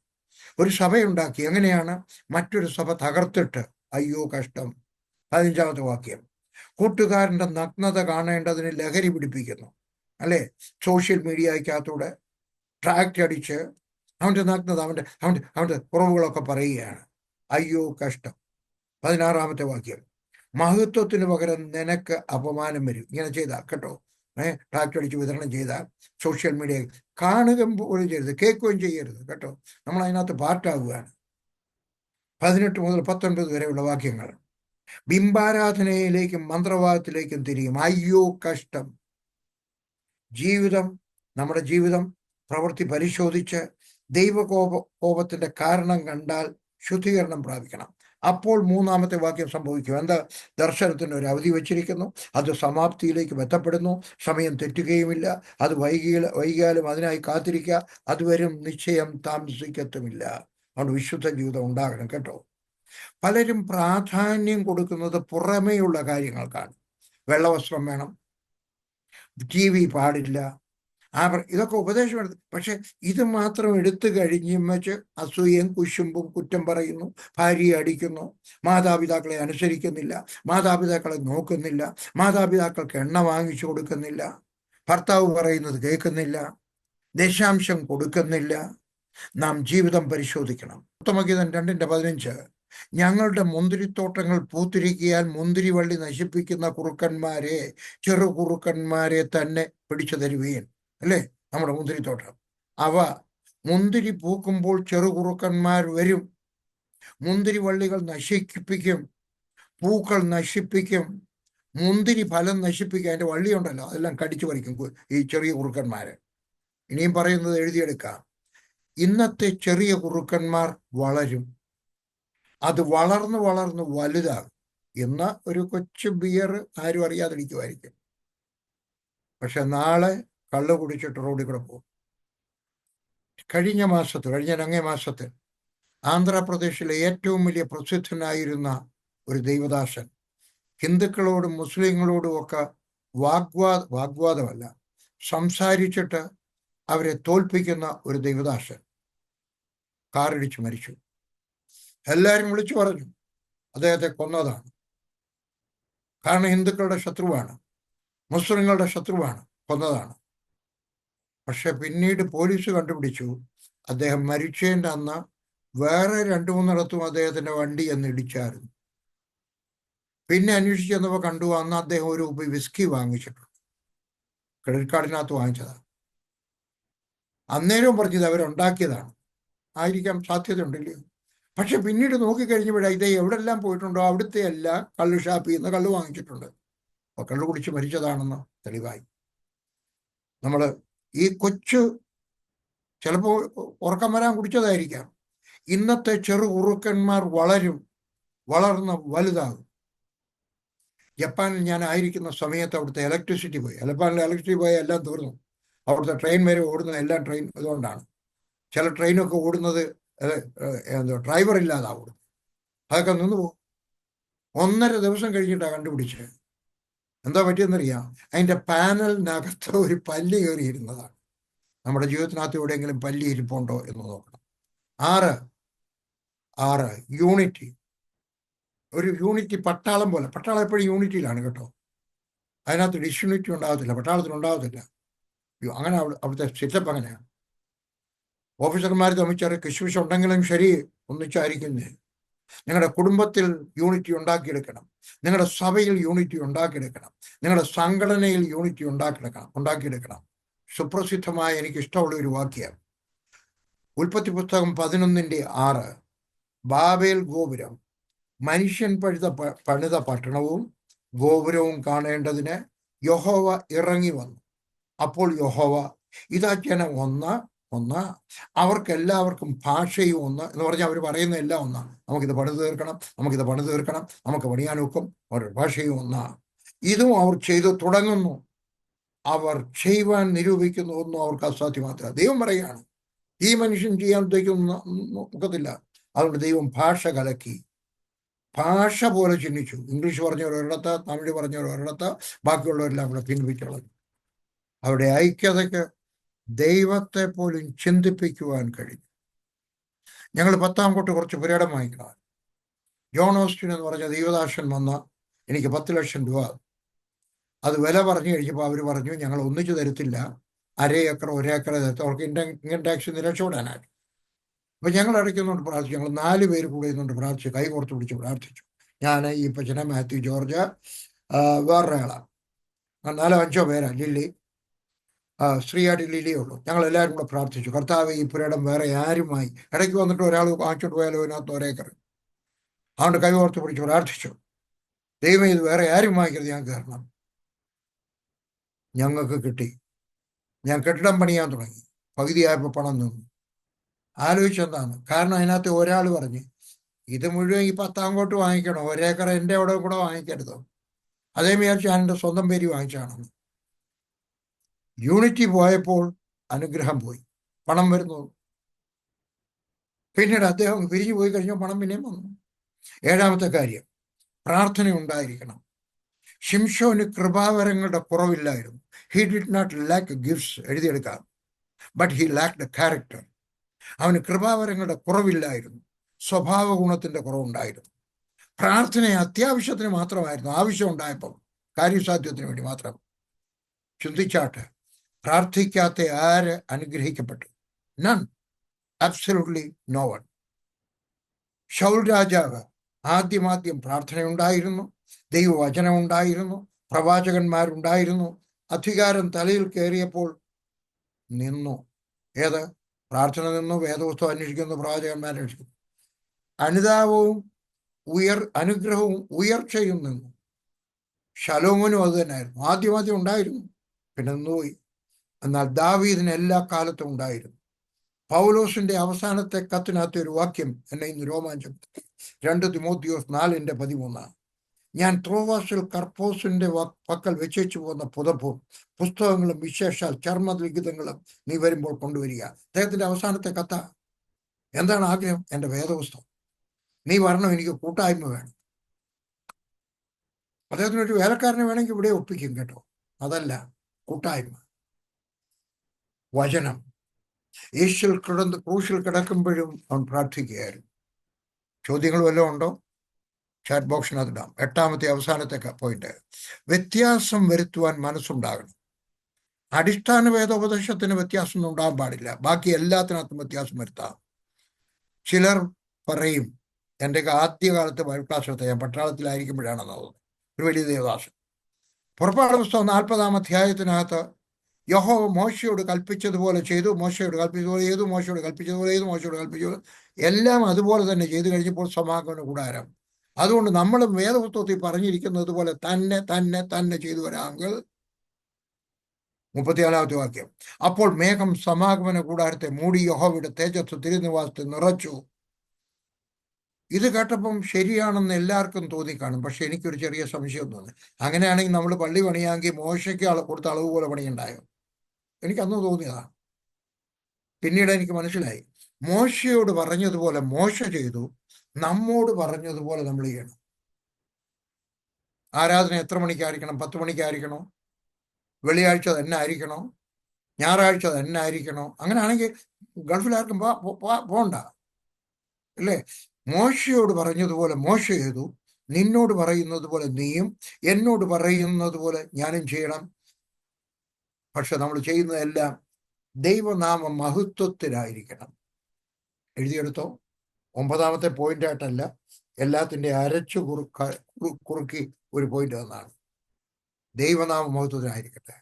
ഒരു സഭയുണ്ടാക്കി, എങ്ങനെയാണ്? മറ്റൊരു സഭ തകർത്തിട്ട്, അയ്യോ കഷ്ടം. 15-ാമത്തെ വാക്യം, കൂട്ടുകാരൻ്റെ നഗ്നത കാണേണ്ടതിന് ലഹരി പിടിപ്പിക്കുന്നു, അല്ലേ. സോഷ്യൽ മീഡിയക്കകത്തൂടെ ട്രാക്ട് അടിച്ച് അവൻ്റെ നഗ്നത, അവൻ്റെ കുറവുകളൊക്കെ പറയുകയാണ്, അയ്യോ കഷ്ടം. 16-ാമത്തെ വാക്യം, മഹത്വത്തിന് പകരം നിനക്ക് അപമാനം വരും, ഇങ്ങനെ ചെയ്താൽ കേട്ടോ. ട്രാക്ട് അടിച്ച് വിതരണം ചെയ്താൽ സോഷ്യൽ മീഡിയ കാണുക പോലും ചെയ്യരുത്, കേൾക്കുകയും ചെയ്യരുത് കേട്ടോ. നമ്മൾ അതിനകത്ത് പാർട്ടാകുകയാണ്. 18 മുതൽ 19 വരെയുള്ള വാക്യങ്ങൾ, ബിംബാരാധനയിലേക്കും മന്ത്രവാദത്തിലേക്കും തിരിയും, അയ്യോ കഷ്ടം. നമ്മുടെ ജീവിതം പ്രവൃത്തി പരിശോധിച്ച് കോപത്തിന്റെ കാരണം കണ്ടാൽ ശുദ്ധീകരണം പ്രാപിക്കണം. അപ്പോൾ 3-ാമത്തെ വാക്യം സംഭവിക്കും. എന്താ? ദർശനത്തിന് ഒരു അവധി വച്ചിരിക്കുന്നു, അത് സമാപ്തിയിലേക്ക് ബന്ധപ്പെടുന്നു, സമയം തെറ്റുകയുമില്ല, അത് വൈകിയാലും അതിനായി കാത്തിരിക്കുക, അതുവരും, നിശ്ചയം താമസിക്കത്തുമില്ല. അതുകൊണ്ട് വിശുദ്ധ ജീവിതം ഉണ്ടാകണം കേട്ടോ. പലരും പ്രാധാന്യം കൊടുക്കുന്നത് പുറമേയുള്ള കാര്യങ്ങൾക്കാണ്. വെള്ളവസ്ത്രം വേണം, TV പാടില്ല, ഇതൊക്കെ ഉപദേശം. പക്ഷെ ഇത് മാത്രം എടുത്തു വെച്ച് അസൂയയും കുശുമ്പും കുറ്റം പറയുന്നു, ഭാര്യയെ അടിക്കുന്നു, മാതാപിതാക്കളെ അനുസരിക്കുന്നില്ല, മാതാപിതാക്കളെ നോക്കുന്നില്ല, മാതാപിതാക്കൾക്ക് എണ്ണ വാങ്ങിച്ചു കൊടുക്കുന്നില്ല, ഭർത്താവ് പറയുന്നത് കേൾക്കുന്നില്ല, ദശാംശം കൊടുക്കുന്നില്ല. നാം ജീവിതം പരിശോധിക്കണം. ഉത്തമഗീതം 2:15, ഞങ്ങളുടെ മുന്തിരിത്തോട്ടങ്ങൾ പൂത്തിരിക്കിയാൽ മുന്തിരിവള്ളി നശിപ്പിക്കുന്ന കുറുക്കന്മാരെ, ചെറു കുറുക്കന്മാരെ തന്നെ പിടിച്ചു തരുവീൻ, അല്ലേ. നമ്മുടെ മുന്തിരിത്തോട്ടം, അവ മുന്തിരി പൂക്കുമ്പോൾ ചെറുകുറുക്കന്മാർ വരും, മുന്തിരിവള്ളികൾ നശിപ്പിക്കും, പൂക്കൾ നശിപ്പിക്കും, മുന്തിരി ഫലം നശിപ്പിക്കും. അതിൻ്റെ വള്ളിയുണ്ടല്ലോ, അതെല്ലാം കടിച്ചു പറിക്കും ഈ ചെറിയ കുറുക്കന്മാര്. ഇനിയും പറയുന്നത് എഴുതിയെടുക്കാം. ഇന്നത്തെ ചെറിയ കുറുക്കന്മാർ വളരും, അത് വളർന്ന് വലുതാകും. ഇന്ന് ഒരു കൊച്ചു ബിയർ ആരും അറിയാതിരിക്കുമായിരിക്കും, പക്ഷെ നാളെ കള്ള് കുടിച്ചിട്ട് റോഡിൽ കൂടെ പോകും. കഴിഞ്ഞ അങ്ങേ മാസത്തിൽ ആന്ധ്രാപ്രദേശിലെ ഏറ്റവും വലിയ പ്രസിദ്ധനായിരുന്ന ഒരു ദൈവദാസൻ ഹിന്ദുക്കളോടും മുസ്ലിങ്ങളോടും ഒക്കെ വാഗ്വാദമല്ല, സംസാരിച്ചിട്ട് അവരെ തോൽപ്പിക്കുന്ന ഒരു ദൈവദാസൻ കാറിടിച്ച് മരിച്ചു. എല്ലാവരും വിളിച്ചു പറഞ്ഞു അദ്ദേഹത്തെ കൊന്നതാണ്. കാരണം ഹിന്ദുക്കളുടെ ശത്രുവാണ്, മുസ്ലിങ്ങളുടെ ശത്രുവാണ്, കൊന്നതാണ്. പക്ഷെ പിന്നീട് പോലീസ് കണ്ടുപിടിച്ചു അദ്ദേഹം മരിച്ചതിൻ്റെ അന്ന് വേറെ 2-3 അദ്ദേഹത്തിന്റെ വണ്ടി എന്ന് ഇടിച്ചായിരുന്നു. പിന്നെ അന്വേഷിച്ച് ചെന്നപ്പോൾ കണ്ടു അന്ന് അദ്ദേഹം ഒരു വിസ്കി വാങ്ങിച്ചിട്ടുണ്ട്, ക്രെഡിറ്റ് കാർഡിനകത്ത് വാങ്ങിച്ചതാണ്. അന്നേരവും പറഞ്ഞത് അവരുണ്ടാക്കിയതാണ് ആയിരിക്കാം, സാധ്യതയുണ്ടല്ലോ. പക്ഷെ പിന്നീട് നോക്കിക്കഴിഞ്ഞപ്പോഴാണ് ഇത് എവിടെല്ലാം പോയിട്ടുണ്ടോ അവിടുത്തെ എല്ലാം കള്ള് ഷാപ്പിൽ നിന്ന് കള്ള് വാങ്ങിച്ചിട്ടുണ്ട്. അപ്പോൾ കള്ള് കുടിച്ച് മരിച്ചതാണെന്ന് തെളിവായി. നമ്മൾ ഈ കൊച്ചു ചിലപ്പോൾ ഉറക്കം വരാൻ കുടിച്ചതായിരിക്കാം. ഇന്നത്തെ ചെറു ഉറുക്കന്മാർ വളർന്ന് വലുതാകും. ജപ്പാനിൽ ഞാൻ ആയിരിക്കുന്ന സമയത്ത് അവിടുത്തെ ഇലക്ട്രിസിറ്റി പോയി. ഇലക്ട്രിസിറ്റി പോയാൽ എല്ലാം തീർന്നു. അവിടുത്തെ ട്രെയിൻ വരെ ഓടുന്നത് എല്ലാം ട്രെയിൻ ഇതുകൊണ്ടാണ്. ചില ട്രെയിനൊക്കെ ഓടുന്നത് ഡ്രൈവർ ഇല്ലാതെ ഓടും. അതൊക്കെ നിന്ന് പോകും. 1.5 ദിവസം കഴിഞ്ഞിട്ടാണ് കണ്ടുപിടിച്ചത്. എന്താ പറ്റിയെന്നറിയാം, അതിൻ്റെ പാനലിനകത്ത് ഒരു പല്ലി കയറിയിരുന്നതാണ്. നമ്മുടെ ജീവിതത്തിനകത്ത് എവിടെയെങ്കിലും പല്ലി ഇരിപ്പുണ്ടോ എന്ന് നോക്കണം. 6 യൂണിറ്റി, ഒരു യൂണിറ്റി പട്ടാളം പോലെ. പട്ടാളം എപ്പോഴും യൂണിറ്റിയിലാണ് കേട്ടോ, അതിനകത്ത് ഡിസ്യൂണിറ്റി ഉണ്ടാകത്തില്ല, പട്ടാളത്തിനുണ്ടാകത്തില്ല. അങ്ങനെ അവിടുത്തെ സെറ്റപ്പ് അങ്ങനെയാണ്. ഓഫീസർമാർ തമ്മിച്ചേറി കിശുവിശ ഉണ്ടെങ്കിലും ശരി ഒന്നിച്ചായിരിക്കുന്നേ. നിങ്ങളുടെ കുടുംബത്തിൽ യൂണിറ്റി ഉണ്ടാക്കിയെടുക്കണം, നിങ്ങളുടെ സഭയിൽ യൂണിറ്റി ഉണ്ടാക്കിയെടുക്കണം, നിങ്ങളുടെ സംഘടനയിൽ യൂണിറ്റി ഉണ്ടാക്കിയെടുക്കണം. സുപ്രസിദ്ധമായ എനിക്കിഷ്ടമുള്ള ഒരു വാക്യം ഉൽപ്പത്തി പുസ്തകം 11:6. ബാബേൽ ഗോപുരം മനുഷ്യൻ പണിത പട്ടണവും ഗോപുരവും കാണേണ്ടതിന് യഹോവ ഇറങ്ങി വന്നു. അപ്പോൾ യഹോവ ഇതാ ജനം ഒന്ന്, അവർക്കെല്ലാവർക്കും ഭാഷയും ഒന്ന് എന്ന് പറഞ്ഞാൽ അവർ പറയുന്ന എല്ലാം ഒന്നാ. നമുക്കിത് പണിത് തീർക്കണം, നമുക്ക് പണിയാൻ ഒക്കും, അവരുടെ ഭാഷയും ഒന്നാ. ഇതും അവർ ചെയ്തു തുടങ്ങുന്നു, അവർ ചെയ്യുവാൻ നിരൂപിക്കുന്ന ഒന്നും അവർക്ക് അസാധ്യമാത്ര. ദൈവം പറയുകയാണ് ഈ മനുഷ്യൻ ചെയ്യാൻ നോക്കത്തില്ല. അതുകൊണ്ട് ദൈവം ഭാഷ കലക്കി, ഭാഷ പോലെ ചിഹ്നിച്ചു. ഇംഗ്ലീഷ് പറഞ്ഞവർ ഒരിടത്ത്, തമിഴ് പറഞ്ഞവർ ഒരിടത്ത്, ബാക്കിയുള്ളവരെല്ലാം കൂടെ പിൻവലിച്ചുള്ളത്. അവരുടെ ഐക്യതയ്ക്ക് ദൈവത്തെ പോലും ചിന്തിപ്പിക്കുവാൻ കഴിഞ്ഞു. ഞങ്ങൾ 10 കോട്ട് കുറച്ച് പുരയിടം വാങ്ങിക്കണം. ജോൺ ഓസ്റ്റിൻ എന്ന് പറഞ്ഞ ദൈവദാസൻ വന്ന എനിക്ക് 10 ലക്ഷം രൂപ. അത് വില പറഞ്ഞു കഴിഞ്ഞപ്പോൾ അവർ പറഞ്ഞു ഞങ്ങൾ ഒന്നിച്ചു തരത്തില്ല, 1/2 ഏക്കർ 1 ഏക്കർ തരത്ത്. അവർക്ക് ഇൻകം ടാക്സ് രക്ഷപ്പെടാനായിട്ട്. അപ്പം ഞങ്ങൾ അടയ്ക്കുന്നുണ്ട് പ്രാർത്ഥിച്ചു. ഞങ്ങൾ 4 പേര് കൂടെ ഇരുന്നുകൊണ്ട് പ്രാർത്ഥിച്ചു, കൈ കോർത്ത് പിടിച്ച് പ്രാർത്ഥിച്ചു. ഞാൻ, ഈ പച്ചന, മാത്യു, ജോർജ്, വേറൊരാളാണ്, 4-5 പേരാ, ലില്ലി, ശ്രീയായിട്ട് ലില്ലിയേ ഉള്ളൂ. ഞങ്ങൾ എല്ലാവരും കൂടെ പ്രാർത്ഥിച്ചു, കർത്താവ് ഈ പുരയിടം വേറെ ആരുമായി, ഇടയ്ക്ക് വന്നിട്ട് ഒരാൾ വാങ്ങിച്ചോട്ട് പോയാലോ അതിനകത്ത് 1 ഏക്കർ. അതുകൊണ്ട് കൈ കോർത്ത് പിടിച്ച് പ്രാർത്ഥിച്ചു, ദൈവം ഇത് വേറെ ആരും വാങ്ങിക്കരുത്, ഞങ്ങൾക്ക് തരണം. ഞങ്ങൾക്ക് കിട്ടി. ഞാൻ കെട്ടിടം പണിയാൻ തുടങ്ങി. പകുതിയായപ്പോൾ പണം നിന്നു. ആലോചിച്ചെന്താണ് കാരണം? അതിനകത്ത് ഒരാൾ പറഞ്ഞ് ഇത് മുഴുവൻ ഈ 10 കോട്ട് വാങ്ങിക്കണം, 1 ഏക്കർ എൻ്റെ അവിടെ കൂടെ വാങ്ങിക്കരുതോ. അതേ വിചാരിച്ച് ഞാൻ എൻ്റെ സ്വന്തം പേര് വാങ്ങിച്ചാണെന്ന്. യൂണിറ്റി പോയപ്പോൾ അനുഗ്രഹം പോയി, പണം വരുന്നു. പിന്നീട് അദ്ദേഹം പിരിഞ്ഞു പോയി കഴിഞ്ഞാൽ പണം പിന്നെയും വന്നു. 7-ാമത്തെ കാര്യം, പ്രാർത്ഥന ഉണ്ടായിരിക്കണം. ശിംശോന് കൃപാവരങ്ങളുടെ കുറവില്ലായിരുന്നു. He did not lack gifts, എഴുതിയെടുക്കാം, ബട്ട് ഹി ലാക്ക്ഡ് ക്യാരക്ടർ. അവന് കൃപാവരങ്ങളുടെ കുറവില്ലായിരുന്നു, സ്വഭാവ ഗുണത്തിന്റെ കുറവുണ്ടായിരുന്നു. പ്രാർത്ഥന അത്യാവശ്യത്തിന് മാത്രമായിരുന്നു, ആവശ്യം ഉണ്ടായപ്പോൾ കാര്യസാധ്യത്തിന് വേണ്ടി മാത്രം. ചിന്തിച്ചാട്ട്, പ്രാർത്ഥിക്കാത്ത ആര് അനുഗ്രഹിക്കപ്പെട്ടു? None, absolutely no one. ശൗൽ രാജാവ് ആദ്യം പ്രാർത്ഥനയുണ്ടായിരുന്നു, ദൈവവചനം ഉണ്ടായിരുന്നു, പ്രവാചകന്മാരുണ്ടായിരുന്നു. അധികാരം തലയിൽ കയറിയപ്പോൾ നിന്നു. ഏത്? പ്രാർത്ഥന നിന്നു, വേദപുസ്തകം അന്വേഷിക്കുന്നു, പ്രവാചകന്മാരെ അന്വേഷിക്കുന്നു. അനുതാപവും അനുഗ്രഹവും ഉയർച്ചയും നിന്നു. ശലോമോനും അത് തന്നെയായിരുന്നു. ആദ്യം ഉണ്ടായിരുന്നു, പിന്നെ നിന്നുപോയി. എന്നാൽ ദാവീദിന് എല്ലാ കാലത്തും ഉണ്ടായിരുന്നു. പൗലോസിന്റെ അവസാനത്തെ കത്തിനകത്തെ ഒരു വാക്യം എന്നെ ഇന്ന് രോമാഞ്ചം. 2 തിമോത്തിയോസ് 4:13. ഞാൻ ത്രോവാസിൽ കർപ്പോസിന്റെ പക്കൽ വെച്ചു പോകുന്ന പുതപ്പും പുസ്തകങ്ങളും വിശേഷാൽ ചർമ്മലിഖിതങ്ങളും നീ വരുമ്പോൾ കൊണ്ടുവരിക. അദ്ദേഹത്തിന്റെ അവസാനത്തെ കഥ എന്താണ് ആഗ്രഹം? എൻ്റെ വേദപുസ്തകം നീ വരണം, എനിക്ക് കൂട്ടായ്മ വേണം. അദ്ദേഹത്തിനൊരു വേലക്കാരനെ വേണമെങ്കിൽ ഇവിടെ ഒപ്പിക്കും കേട്ടോ. അതല്ല, കൂട്ടായ്മ, വചനം. യേശുവിൽ ക്രൂശിൽ കിടക്കുമ്പോഴും അവൻ പ്രാർത്ഥിക്കുകയായിരുന്നു. ചോദ്യങ്ങൾ വല്ലതും ഉണ്ടോ? ചാറ്റ് ബോക്സിനകത്ത് ഇടാം. 8ാമത്തെ അവസാനത്തെ പോയിന്റ്, വ്യത്യാസം വരുത്തുവാൻ മനസ്സുണ്ടാകണം. അടിസ്ഥാന വേദോപദേശത്തിന് വ്യത്യാസം ഉണ്ടാകാൻ പാടില്ല, ബാക്കി എല്ലാത്തിനകത്തും വ്യത്യാസം വരുത്താം. ചിലർ പറയും, എൻ്റെ ആദ്യകാലത്ത് ബൈബിൾ ക്ലാസ് എടുത്ത, ഞാൻ പട്ടാളത്തിലായിരിക്കുമ്പോഴാണെന്നത്, ഒരു വലിയ ദേവദാസൻ, പുറപ്പാട് പുസ്തകം 40ാം അധ്യായത്തിനകത്ത് യഹോവ മോശയോട് കൽപ്പിച്ചതുപോലെ ചെയ്തു, മോശയോട് കൽപ്പിച്ചതുപോലെ ചെയ്തു, മോശയോട് കൽപ്പിച്ചതുപോലെ ചെയ്തു, മോശയോട് കൽപ്പിച്ചതുപോലെ എല്ലാം അതുപോലെ തന്നെ ചെയ്തു കഴിഞ്ഞപ്പോൾ സമാഗമന കൂടാരം. അതുകൊണ്ട് നമ്മൾ വേദപുസ്തകത്തിൽ പറഞ്ഞിരിക്കുന്നത് പോലെ തന്നെ തന്നെ തന്നെ ചെയ്തു വരാമെങ്കിൽ 34ാമത്തെ വാക്യം, അപ്പോൾ മേഘം സമാഗമന കൂടാരത്തെ മൂടി യഹോവയുടെ തേജസ് തിരുനിവാസത്തെ നിറച്ചു. ഇത് കേട്ടപ്പം ശരിയാണെന്ന് എല്ലാവർക്കും തോന്നിക്കാണും. പക്ഷെ എനിക്കൊരു ചെറിയ സംശയം തോന്നി. അങ്ങനെയാണെങ്കിൽ നമ്മൾ പള്ളി പണിയാമെങ്കിൽ മോശയ്ക്ക് കൊടുത്ത അളവ് പോലെ പണിയുണ്ടായോ? എനിക്കന്ന് തോന്നിയതാണ്. പിന്നീട് എനിക്ക് മനസ്സിലായി, മോശയോട് പറഞ്ഞതുപോലെ മോശ ചെയ്തു, നമ്മോട് പറഞ്ഞതുപോലെ നമ്മൾ ചെയ്യണം. ആരാധന എത്ര മണിക്കായിരിക്കണം? 10 മണിക്കായിരിക്കണോ? വെള്ളിയാഴ്ച തന്നെ ആയിരിക്കണോ? ഞായറാഴ്ച തന്നെ ആയിരിക്കണോ? അങ്ങനെയാണെങ്കിൽ ഗൾഫിലാർക്കും പോണ്ട അല്ലേ? മോശയോട് പറഞ്ഞതുപോലെ മോശ ചെയ്തു, നിന്നോട് പറയുന്നത് പോലെ നീയും, എന്നോട് പറയുന്നത് പോലെ ഞാനും ചെയ്യണം. പക്ഷെ നമ്മൾ ചെയ്യുന്നതെല്ലാം ദൈവനാമ മഹത്വത്തിലായിരിക്കണം. എഴുതിയെടുത്തോ. 9ാമത്തെ പോയിന്റായിട്ടല്ല, എല്ലാത്തിൻ്റെ അരച്ചു കുറുക്കി ഒരു പോയിന്റ് തന്നാണ്. ദൈവനാമ മഹത്വത്തിലായിരിക്കട്ടെ.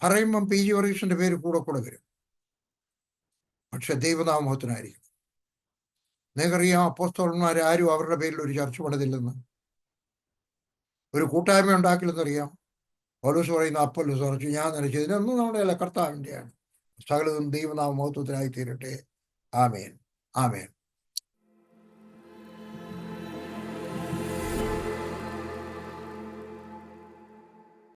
പറയുമ്പം PG വർഗീസിന്റെ പേര് കൂടെ വരും, പക്ഷെ ദൈവനാമ മഹത്വത്തിനായിരിക്കും. നിങ്ങൾക്കറിയാം, അപ്പോസ്തലന്മാർ ആരും അവരുടെ പേരിൽ ഒരു ചർച്ച പണിതില്ലെന്ന്, ഒരു കൂട്ടായ്മ ഉണ്ടാക്കില്ലെന്നറിയാം. പൗലോസ് പറയുന്ന അപ്പൊല്ലോസ് പറഞ്ഞു, ഞാൻ നനച്ചു, ഇതിനൊന്നും നമ്മുടെ അല്ല, കർത്താവിൻ്റെയാണ്. സകലതും ദൈവനാമ മഹത്വത്തിനായി തീരട്ടെ. ആമേൻ, ആമേൻ.